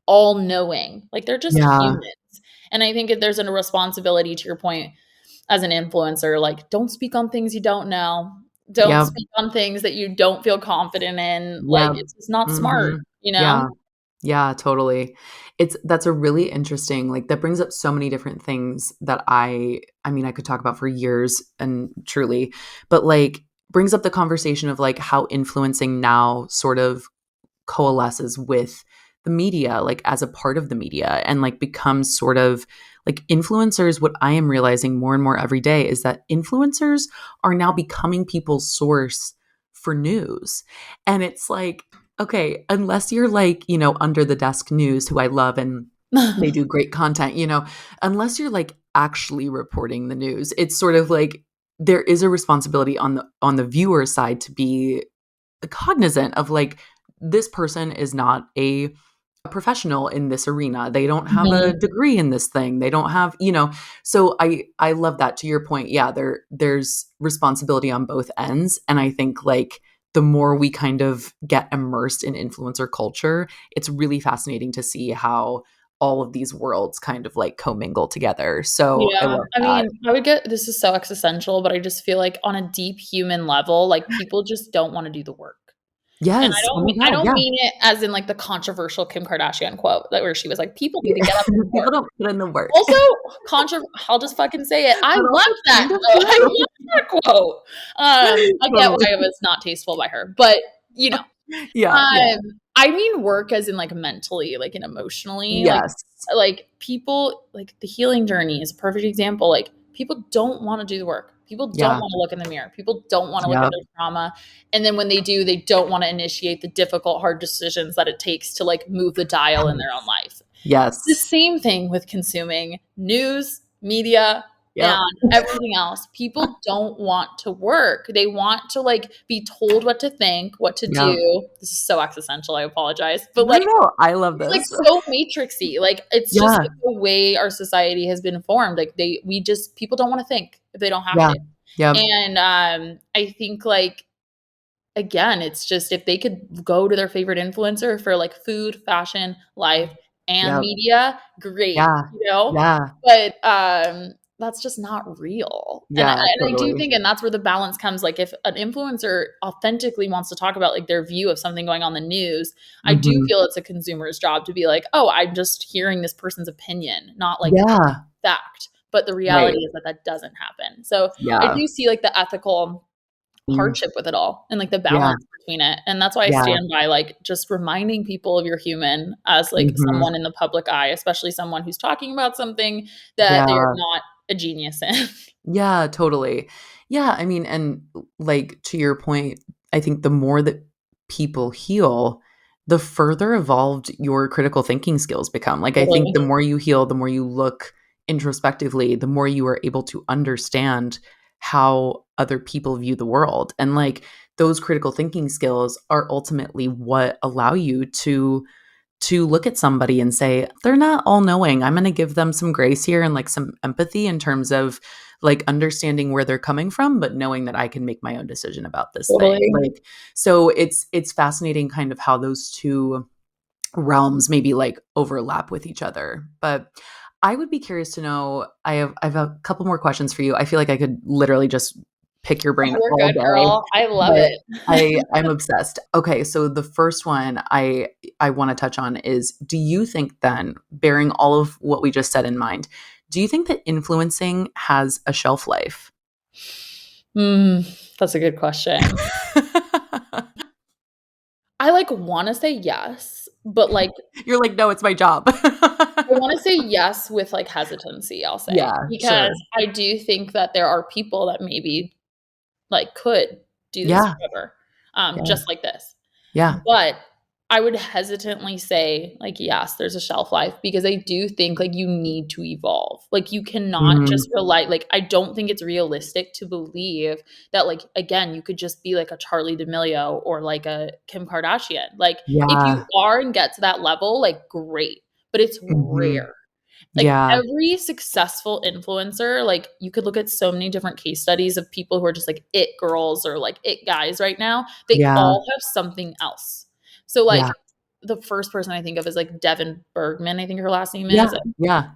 all knowing. Like they're just Yeah. humans. And I think if there's a responsibility to your point as an influencer, like don't speak on things you don't know. Don't Yep. speak on things that you don't feel confident in. Like Yep. it's just not smart, Mhm. you know? Yeah. Yeah, totally. That's a really interesting, like, that brings up so many different things that I mean, I could talk about for years and truly, but, like, brings up the conversation of, like, how influencing now sort of coalesces with the media, like, as a part of the media and, like, becomes sort of like influencers. What I am realizing more and more every day is that influencers are now becoming people's source for news. And it's like, okay, unless you're like, Under the Desk News, who I love and they do great content, unless you're like actually reporting the news, it's sort of like there is a responsibility on the viewer side to be cognizant of like this person is not a professional in this arena. They don't have a Mhm. degree in this thing. They don't have, so I love that. To your point, yeah, there's responsibility on both ends. And I think like the more we kind of get immersed in influencer culture, it's really fascinating to see how all of these worlds kind of like commingle together. So I Yeah, love I that. mean, I would get this is so existential, but I just feel like on a deep human level, like people just don't wanna do the work. And Yes. Oh my I God. don't Yeah. mean it as in like the controversial Kim Kardashian quote that where she was like, people need to get up and People work. don't put in the work. Also, I'll just fucking say it. I But love also that kind of quote. I true. love that quote. I get Totally. why it was not tasteful by her, but you know, Yeah. Yeah. I mean work as in like mentally, like and emotionally, Yes. like people like the healing journey is a perfect example. Like people don't want to do the work. People don't Yeah. want to look in the mirror. People don't want to look at Yep. their trauma. And then when they do, they don't want to initiate the difficult, hard decisions that it takes to like move the dial in their own life. The Yes. same thing with consuming news, media, Yep. and everything else. People don't want to work. They want to like be told what to think, what to Yep. do. This is so existential. I apologize. But No, like no. I love it's like this. so matrixy. Like it's just Yeah. like the way our society has been formed. Like we just people don't want to think if they don't have Yeah. to. Yep. And I think like again, it's just if they could go to their favorite influencer for like food, fashion, life, and Yep. media, great, Yeah. you know? Yeah. But that's just not real. Yeah. And I do Totally. think, and that's where the balance comes. Like if an influencer authentically wants to talk about like their view of something going on in the news, I do Hmm. feel it's a consumer's job to be like, oh, I'm just hearing this person's opinion, not like Yeah. fact. But the reality Right. is that that doesn't happen. So I Yeah. do see like the ethical Mm. hardship with it all and like the Yeah. balance between it. And that's why I Yeah. stand by like just reminding people of you're human as like Hmm. someone in the public eye, especially someone who's talking about something that they're Yeah. not a genius in. Yeah, totally. Yeah, I mean, and like to your point, I think the more that people heal, the further evolved your critical thinking skills become. Like, I think Totally. the more you heal, the more you look introspectively, the more you are able to understand how other people view the world. And like those critical thinking skills are ultimately what allow you to look at somebody and say, they're not all knowing. I'm going to give them some grace here and like some empathy in terms of like understanding where they're coming from, but knowing that I can make my own decision about this thing. Totally. Like, so it's fascinating kind of how those two realms maybe like overlap with each other. But I would be curious to know, I have a couple more questions for you. I feel like I could literally just pick your brain We're all good, day, girl. I love but it. I'm obsessed. Okay, so the first one I want to touch on is, do you think then, bearing all of what we just said in mind, do you think that influencing has a shelf life? That's a good question. I like want to say yes, but like You're like, no, it's my job. I want to say yes with like hesitancy, I'll say, Yeah, sure. because I do think that there are people that maybe like could do this Yeah, forever, yeah, just like this. yeah. But I would hesitantly say, like, yes, there's a shelf life because I do think like you need to evolve. Like, you cannot Mhm. just rely, like, I don't think it's realistic to believe that, like, again, you could just be like a Charlie D'Amelio or like a Kim Kardashian. Like, if you Yeah. are and get to that level, like, great, but it's Mhm. rare. Like Yeah, every successful influencer, like you could look at so many different case studies of people who are just like it girls or like it guys right now. They yeah, all have something else. So yeah, like the first person I think of is like Devin Bergman, I think her last name is. yeah, yeah.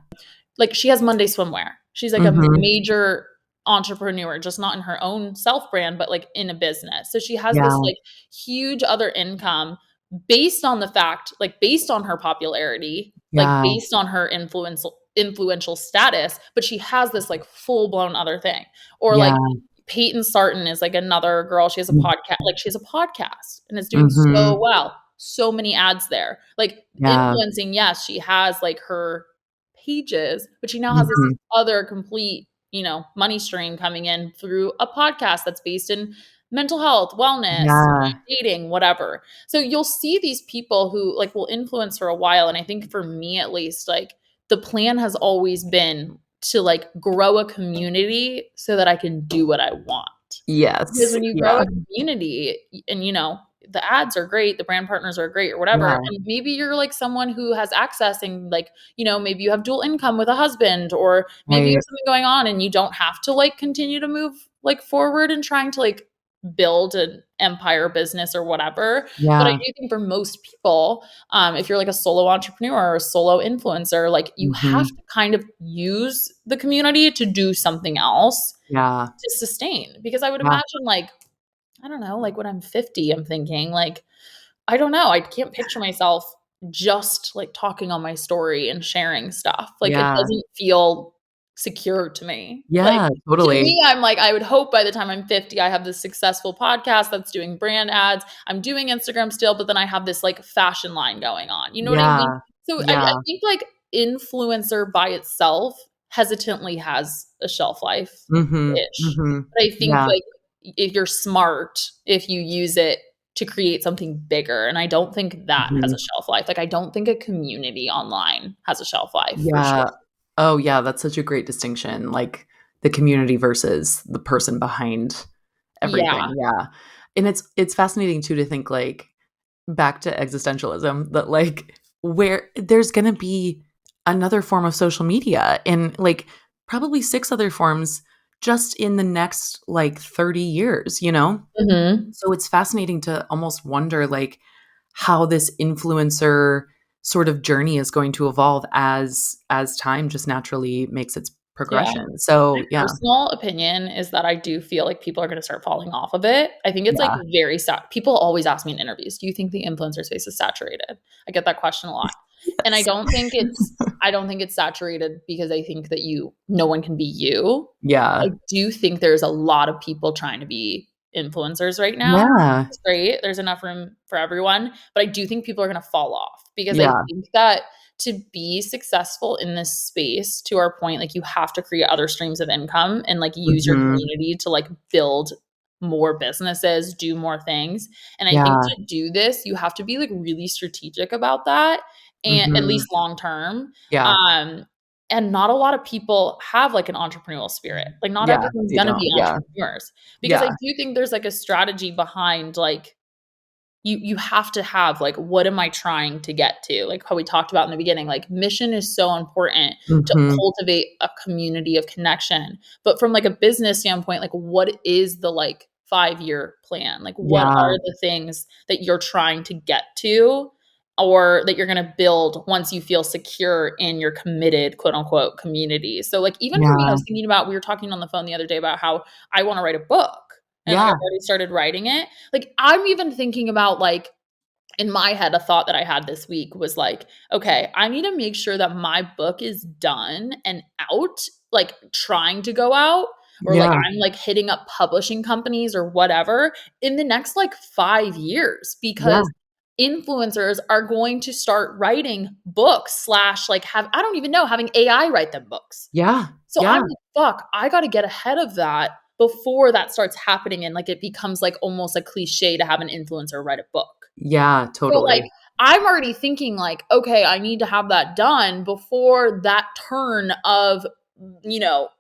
Like she has Monday Swimwear. She's like a Mhm. major entrepreneur, just not in her own self brand, but like in a business. So she has this Yeah, like huge other income based on the fact, like based on her popularity, like yeah, based on her influential status, but she has this like full blown other thing. Or like yeah. Peyton Sarton is like another girl. She has a Mm. podcast, like she has a podcast and it's doing so Mhm. well. So many ads there. Like Yeah. influencing, yes, she has like her pages, but she now has this Mhm. other complete, you know, money stream coming in through a podcast that's based in mental health, wellness, Yeah. dating, whatever. So you'll see these people who like will influence for a while. And I think for me at least, like the plan has always been to like grow a community so that I can do what I want. Because Yes. when you grow Yeah. a community and, you know, the ads are great, the brand partners are great or whatever, Yeah. and maybe you're like someone who has access and like, you know, maybe you have dual income with a husband or maybe you have Right. something going on and you don't have to like continue to move like forward and trying to like build an empire business or whatever. But I Yeah. do think for most people, if you're like a solo entrepreneur or a solo influencer, like you have Mhm. to kind of use the community to do something else Yeah. to sustain because I would Yeah. imagine like I don't know, like when I'm 50, I'm thinking like, I don't know. I can't picture myself just like talking on my story and sharing stuff. Like it Yeah. doesn't feel secure to me. Like Yeah, to totally. me, I'm like, I would hope by the time I'm 50, I have this successful podcast that's doing brand ads. I'm doing Instagram still, but then I have this like fashion line going on. You know what I mean? Yeah. So I Yeah. think like influencer by itself hesitantly has a shelf life Mhm. ish. Mhm. But I think Yeah. like if you're smart, if you use it to create something bigger. And I don't think that has a Mhm. shelf life. Like, I don't think a community online has a shelf life for sure. Yeah. Oh, yeah, that's such a great distinction, like, the community versus the person behind Yeah. everything, yeah. And it's fascinating too to think, like, back to existentialism, that, like, where there's gonna be another form of social media and, like, probably 6 other forms just in the next, like, 30 years, you know? Mhm. So it's fascinating to almost wonder, like, how this influencer sort of journey is going to evolve as time just naturally makes its Yeah. progression. My So, yeah. personal opinion is that I do feel like people are gonna start falling off of it. I think it's, like, Yeah. very people always ask me in interviews, "Do you think the influencer space is saturated?" I get that question a lot. And Yes. I don't think it's saturated because I think that no one can be you. I Yeah. do think there's a lot of people trying to be influencers right now. Yeah. It's great. There's enough room for everyone, but I do think people are gonna fall off because I Yeah. think that to be successful in this space, to our point, like, you have to create other streams of income and, like, use your Mhm. community to, like, build more businesses, do more things, and I think Yeah. to do this, you have to be, like, really strategic about that, and at Mhm. least long term, Yeah. um, and not a lot of people have, like, an entrepreneurial spirit. Like, not Yeah, everyone's they gonna don't. be Yeah. entrepreneurs because I Yeah. do think there's, like, a strategy behind, like, you have to have, like, what am I trying to get to? Like how we talked about in the beginning, like, mission is so important to Mhm. cultivate a community of connection. But from, like, a business standpoint, like, what is the, like, 5-year plan? Like, what Yeah. are the things that you're trying to get to or that you're gonna build once you feel secure in your committed, quote, unquote, "community"? So, like, even for me, I Yeah. was thinking about we were talking on the phone the other day about how I wanna write a book, and, like, Yeah. I've already started writing it. Like, I'm even thinking about, like, in my head, a thought that I had this week was like, okay, I need to make sure that my book is done and out, like trying to go out, or like Yeah. I'm like hitting up publishing companies or whatever in the next like 5 years Yeah. because influencers are going to start writing books slash like have I don't even know having AI write them books. Yeah. So I'm Yeah. like, fuck, I got to get ahead of that before that starts happening and like it becomes like almost a cliche to have an influencer write a book. Yeah, So, like, totally. I'm already thinking like, "Okay, I need to have that done before that turn of,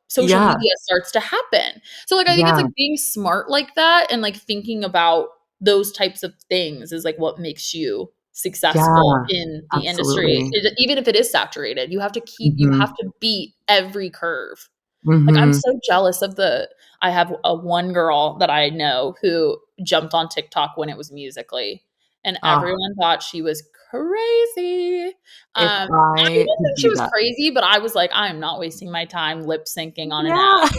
social Yeah. media starts to happen." So, like, I think it's, Yeah. like, being smart like that and, like, thinking about those types of things is, like, what makes you successful Yeah. in the industry. Absolutely. Even if it is saturated, you have Mhm. to beat every curve. Like, I'm Mhm. so jealous of I have a one girl that I know who jumped on TikTok when it was Musical.ly, and Ah, everyone thought she was crazy. if I didn't I could think she do was that. crazy, but I was like, "I am not wasting my time lip syncing on an Yeah. app."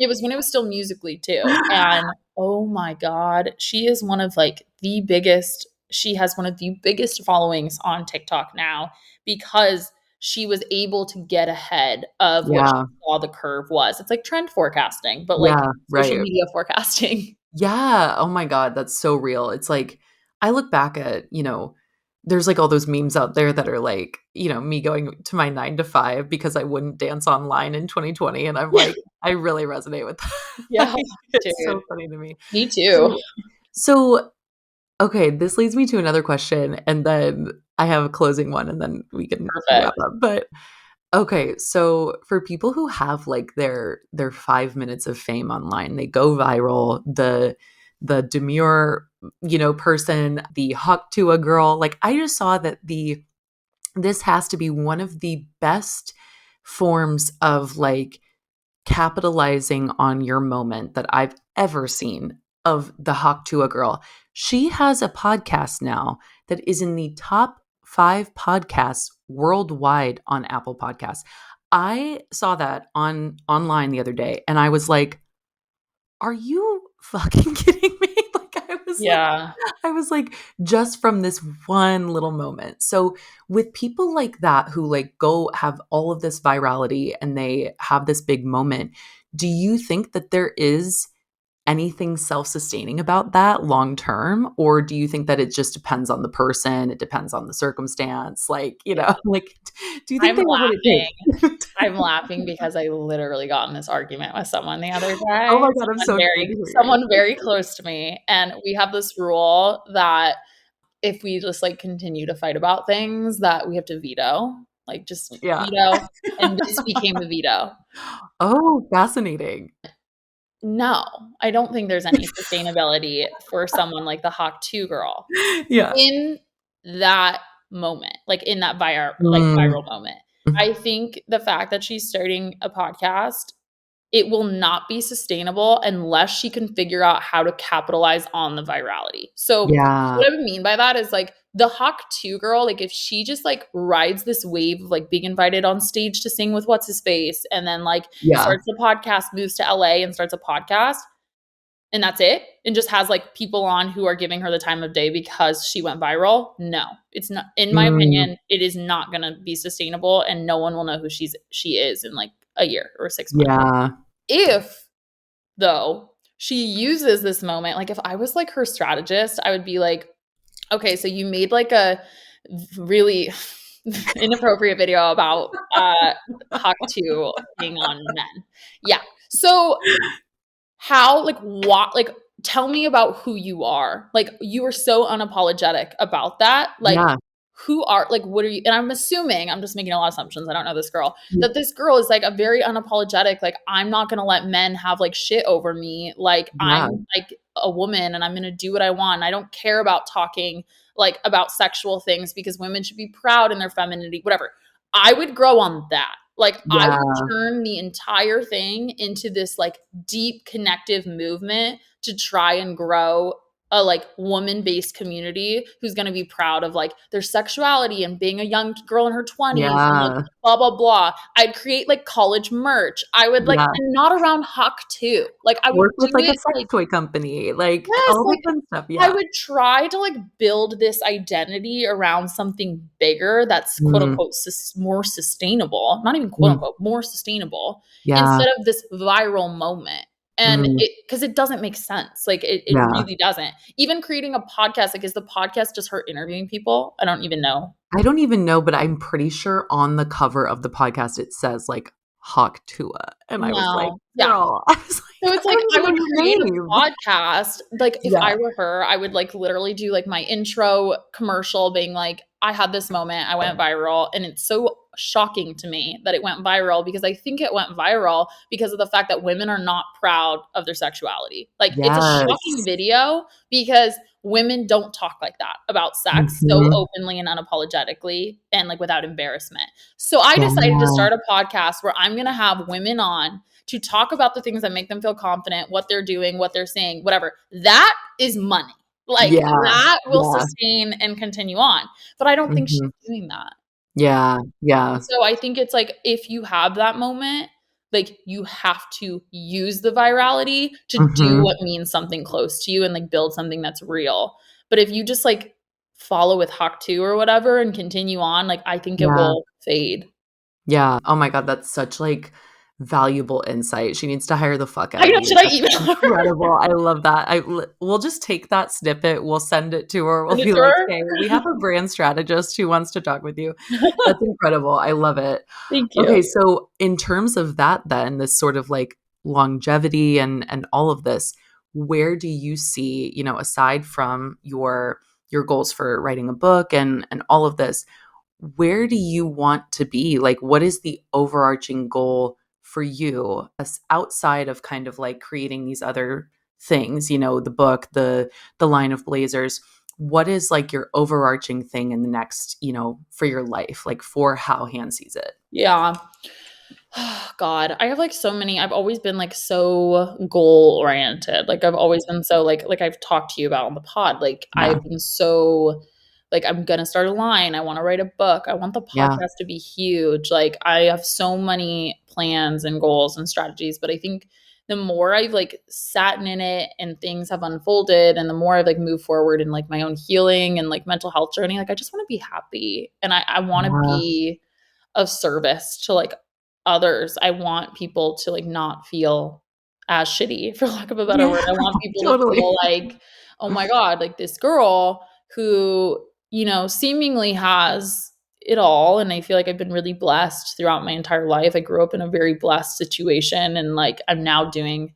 It was when it was still Musical.ly too, and oh my god, she is one of, like, the biggest she has one of the biggest followings on TikTok now because she was able to get ahead of what she Yeah. saw the curve was. It's like trend forecasting, but, like, Yeah, social right. media forecasting. Yeah, oh my god, that's so real. It's like, I look back at, there's, like, all those memes out there that are like, me going to my 9 to 5 because I wouldn't dance online in 2020, and I'm like, I really resonate with that. Yeah, Like, it's dude. so funny to me. Me too. So, okay, this leads me to another question, and then I have a closing one, and then we can wrap Perfect. up, but okay, so for people who have, like, their 5 minutes of fame online, they go viral, the demure, person, the hawk to a girl, like, I just saw that this has to be one of the best forms of, like, capitalizing on your moment that I've ever seen of the hawk to a girl. She has a podcast now that is in the top 5 podcasts worldwide on Apple Podcasts. I saw that online the other day and I was like, "Are you fucking kidding me?" Yeah. I was like, just from this one little moment. So with people like that who like go have all of this virality and they have this big moment, do you think that there is anything self-sustaining about that long term? Or do you think that it just depends on the person? It depends on the circumstance? Like, Yeah. like, do you think I'm they have what laughing. it takes? I'm laughing because I literally got in this argument with someone the other Oh day, my God, I'm so excited to hear someone very close to me, and we have this rule that if we just, like, continue to fight about things that we have to veto, like, just it. Yeah. veto, and this became a veto. Oh, fascinating. No, I don't think there's any sustainability for someone like the Hawk 2 girl Yeah. in that moment, like, in that Mm. viral moment. I think the fact that she's starting a podcast, it will not be sustainable unless she can figure out how to capitalize on the virality. So, Yeah. what I mean by that is, like, the Hawk 2 girl, like, if she just, like, rides this wave of, like, being invited on stage to sing with what's his face, and then, like, Yeah. starts the podcast, moves to LA and starts a podcast, and that's it, and just has, like, people on who are giving her the time of day because she went viral, no. It's not, in my Mm. opinion, it is not gonna be sustainable, and no one will know who she is in, like, a year or 6 months. Yeah. If, though, she uses this moment, like, if I was, like, her strategist, I would be like, "Okay, so you made, like, a really inappropriate video about, Hawk 2 being on men." Yeah. So, how, like, what, like, tell me about who you are. Like, you are so unapologetic about that. Like, Yeah. who are, like, what are you, and I'm assuming, I'm just making a lot of assumptions, I don't know this girl, that this girl is, like, a very unapologetic, like, "I'm not gonna let men have, like, shit over me. Like, Yeah. I'm, like, a woman, and I'm gonna do what I want. I don't care about talking, like, about sexual things because women should be proud in their femininity," whatever. I would grow on that. Like, I Yeah. would turn the entire thing into this, like, deep connective movement to try and grow a, like, woman-based community who's gonna be proud of, like, their sexuality and being a young girl in her 20s and, like, Yeah. blah, blah, blah. I'd create, like, college merch. I would, like, Yeah. and not around Hawk 2. Like, I would Work do with, like, a it, sex like, toy company, like, yes, all the like, fun stuff, I yeah. would try to, like, build this identity around something bigger that's quote Mm. unquote more sustainable, not even quote Mm. unquote, more sustainable, Yeah. instead of this viral moment. And Mm. it, because it doesn't make sense. Like, it Yeah. really doesn't. Even creating a podcast, like, is the podcast just her interviewing people? I don't even know. I don't even know, but I'm pretty sure on the cover of the podcast, it says, like, Hawk Tuah, and I was like, No. Yeah. "Girl," I was So like, it's "I like, don't I even would know create your a name." podcast, like, if Yeah. I were her, I would, like, literally do, like, my intro commercial being like, "I had this moment, I went viral, and it's so shocking to me that it went viral because I think it went viral because of the fact that women are not proud of their sexuality." Like, it's a shocking Yes. video because women don't talk like that about sex so Mhm. openly and unapologetically and, like, without embarrassment. So I decided to Yeah. start a podcast where I'm gonna have women on to talk about the things that make them feel confident, what they're doing, what they're saying, whatever. That is money. Like, Yeah. that will Yeah. sustain and continue on. But I don't think Mhm. she's doing that. Yeah. Yeah. So I think it's like, if you have that moment, like, you have to use the virality to do Mhm. what means something close to you and, like, build something that's real. But if you just, like, follow with Hawk 2 or whatever and continue on, like, I think it Yeah. will fade. Yeah. Oh my god, that's such, like, valuable insight. She needs to hire the fuck I out of know, you. should I That's email her? incredible. I love that. We'll just take that snippet, we'll send it to her, we'll Send it be to like, her? "Hey, we have a brand strategist who wants to talk with you." That's incredible. I love it. Thank Okay, you. so in terms of that then, this sort of, like, longevity and all of this, where do you see, aside from your goals for writing a book and all of this, where do you want to be? Like, what is the overarching goal for you as outside of kind of like creating these other things, the book, the line of blazers? What is like your overarching thing in the next, for your life, like for how Han sees it? Yeah. God, I have, like, so many, I've always been, like, so goal oriented. Like, I've always been so, like I've talked to you about on the pod, like, Yeah. I've been so, like, I'm gonna start a line, I wanna write a book, I want the Yeah. podcast to be huge. Like, I have so many plans and goals and strategies, but I think the more I've like sat in it and things have unfolded, and the more I've like moved forward in like my own healing and like mental health journey, like I just want to be happy, and I want to Yeah. be of service to like others. I want people to like not feel as shitty, for lack of a better Yeah, word. I want people to feel totally. like, oh my God, like this girl who, you know, seemingly has it all. And I feel like I've been really blessed throughout my entire life. I grew up in a very blessed situation, and like I'm now doing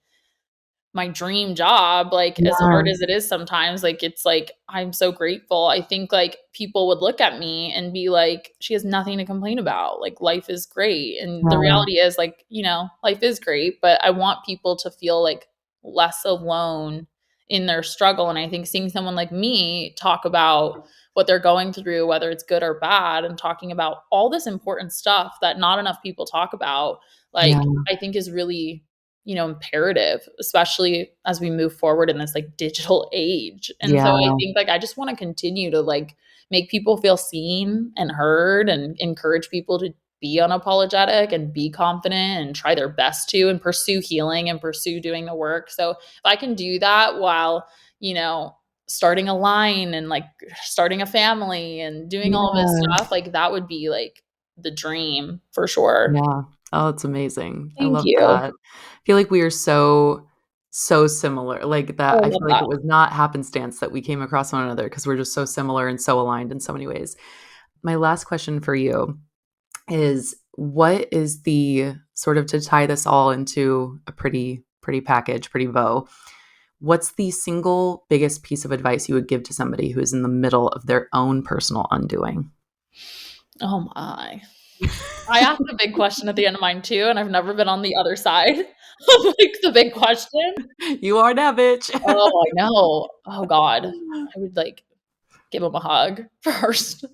my dream job, like as hard Yeah, as it is sometimes, like it's like I'm so grateful. I think like people would look at me and be like, she has nothing to complain about. Like life is great. And the yeah, reality is like, you know, life is great, but I want people to feel like less alone in their struggle. And I think seeing someone like me talk about what they're going through, whether it's good or bad, and talking about all this important stuff that not enough people talk about, like yeah, I think is really, you know, imperative, especially as we move forward in this like digital age. And so I yeah, think like I just want to continue to like make people feel seen and heard, and encourage people to be unapologetic and be confident and try their best to and pursue healing and pursue doing the work. So if I can do that while, you know, starting a line and like starting a family and doing all this yeah, stuff, like that would be like the dream for sure. yeah. Oh, it's amazing. I Thank love you. that. I feel like we are so similar. Like Oh, that, I I love feel like that. it was not happenstance that we came across one another because we're just so similar and so aligned in so many ways. My last question for you is what is the sort of to tie this all into a pretty package, pretty bow? What's the single biggest piece of advice you would give to somebody who is in the middle of their own personal undoing? Oh my. I asked a big question at the end of mine too, and I've never been on the other side of like the big question. You are that bitch. Oh, I know. Oh God. I would like give him a hug first.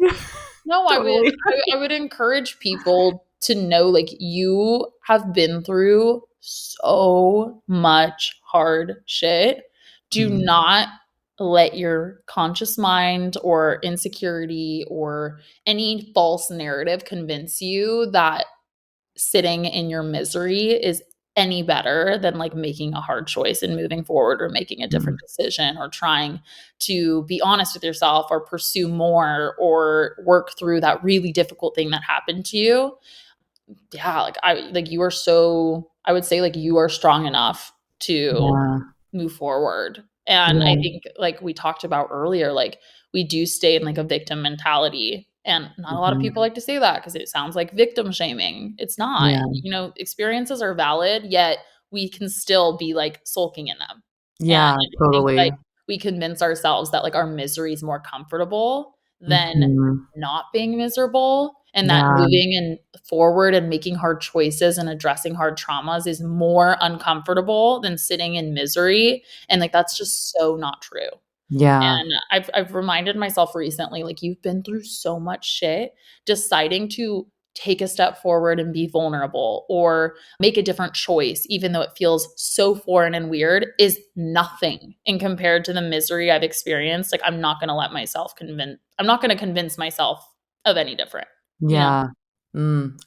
No, Totally. I would encourage people to know like you have been through so much hard shit. Do Mhm. not let your conscious mind or insecurity or any false narrative convince you that sitting in your misery is any better than like making a hard choice and moving forward, or making a Mhm. different decision, or trying to be honest with yourself or pursue more or work through that really difficult thing that happened to you. Yeah, like you are so, I would say like you are strong enough to Yeah, move forward. And I yeah, think like we talked about earlier, like we do stay in like a victim mentality. And not a lot of people mhm. like to say that because it sounds like victim shaming. It's not. Yeah, You know, experiences are valid, yet we can still be like sulking in them. And yeah, I think totally. like we convince ourselves that like our misery is more comfortable than Mhm. not being miserable, and that Yeah, moving and forward and making hard choices and addressing hard traumas is more uncomfortable than sitting in misery. And like that's just so not true. yeah, And I've reminded myself recently, like you've been through so much shit, deciding to take a step forward and be vulnerable or make a different choice, even though it feels so foreign and weird, is nothing in compared to the misery I've experienced. Like I'm not gonna convince myself of any different, you know? yeah.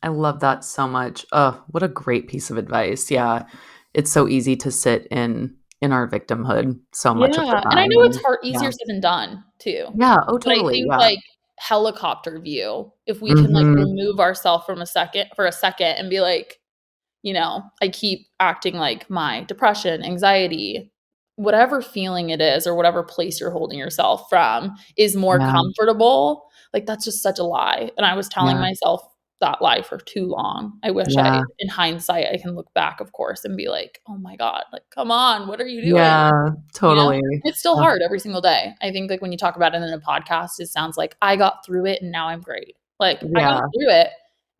I love that so much. Oh, what a great piece of advice. Yeah. It's so easy to sit in our victimhood so much of the Yeah, and I time, know it's and hard yeah. easier said than done too. Yeah, oh, But I totally, think, yeah. like, helicopter view, if we can, like, Mhm. remove ourself from a second for a second and be like, you know, I keep acting like my depression, anxiety, whatever feeling it is or whatever place you're holding yourself from is more Yeah, comfortable, like, that's just such a lie, and I was telling yeah, myself that lie for too long. I wish I yeah, in hindsight, I can look back, of course, and be like, "Oh my god, like, come on, what are you doing?" yeah, You know? totally. It's still Ugh, hard every single day. I think, like, when you talk about it in a podcast, it sounds like, "I got through it and now I'm great." Like, I got yeah, through it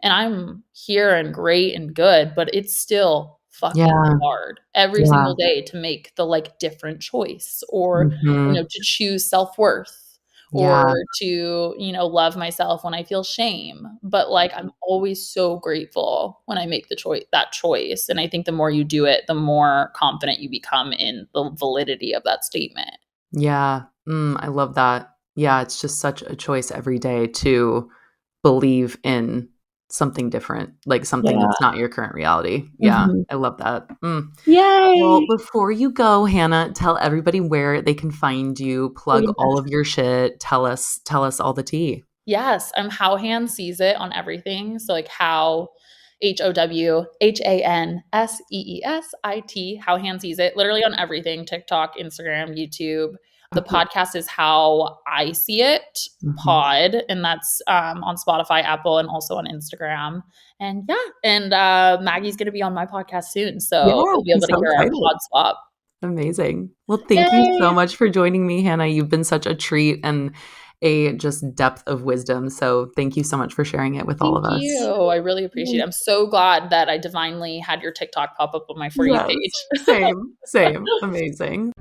and I'm here and great and good, but it's still fucking yeah, hard every yeah, single day to make the, like, different choice, or, you know, mhm, to choose self-worth, or yeah, to, you know, love myself when I feel shame. But, like, I'm always so grateful when I make that choice, and I think the more you do it, the more confident you become in the validity of that statement. yeah, I love that. Yeah, it's just such a choice every day to believe in something different, like something Yeah. that's not your current reality. Yeah, Mhm. I love that. Well, Yay. before you go, Hannah, tell everybody where they can find you, Oh, plug all yes. of your shit, tell us all the tea. Yes, I'm How Han Sees It on everything. So like how HOWHANSEESIT, How Han Sees It, literally on everything, TikTok, Instagram, YouTube. The Okay. podcast is How I See It Mhm. Pod, and that's on Spotify, Apple, and also on Instagram. And yeah, and Maggie's going to be on my podcast soon, Yeah, so you'll be I'm able to so hear our excited. pod swap. Amazing. Well, thank you so Yay! much for joining me, Hannah. You've been such a treat and a just depth of wisdom. So thank you so much for sharing it with all Thank of us. you. I really appreciate it. Yay. I'm so glad that I divinely had your TikTok pop up on my For You Yes, page. same, same. Amazing.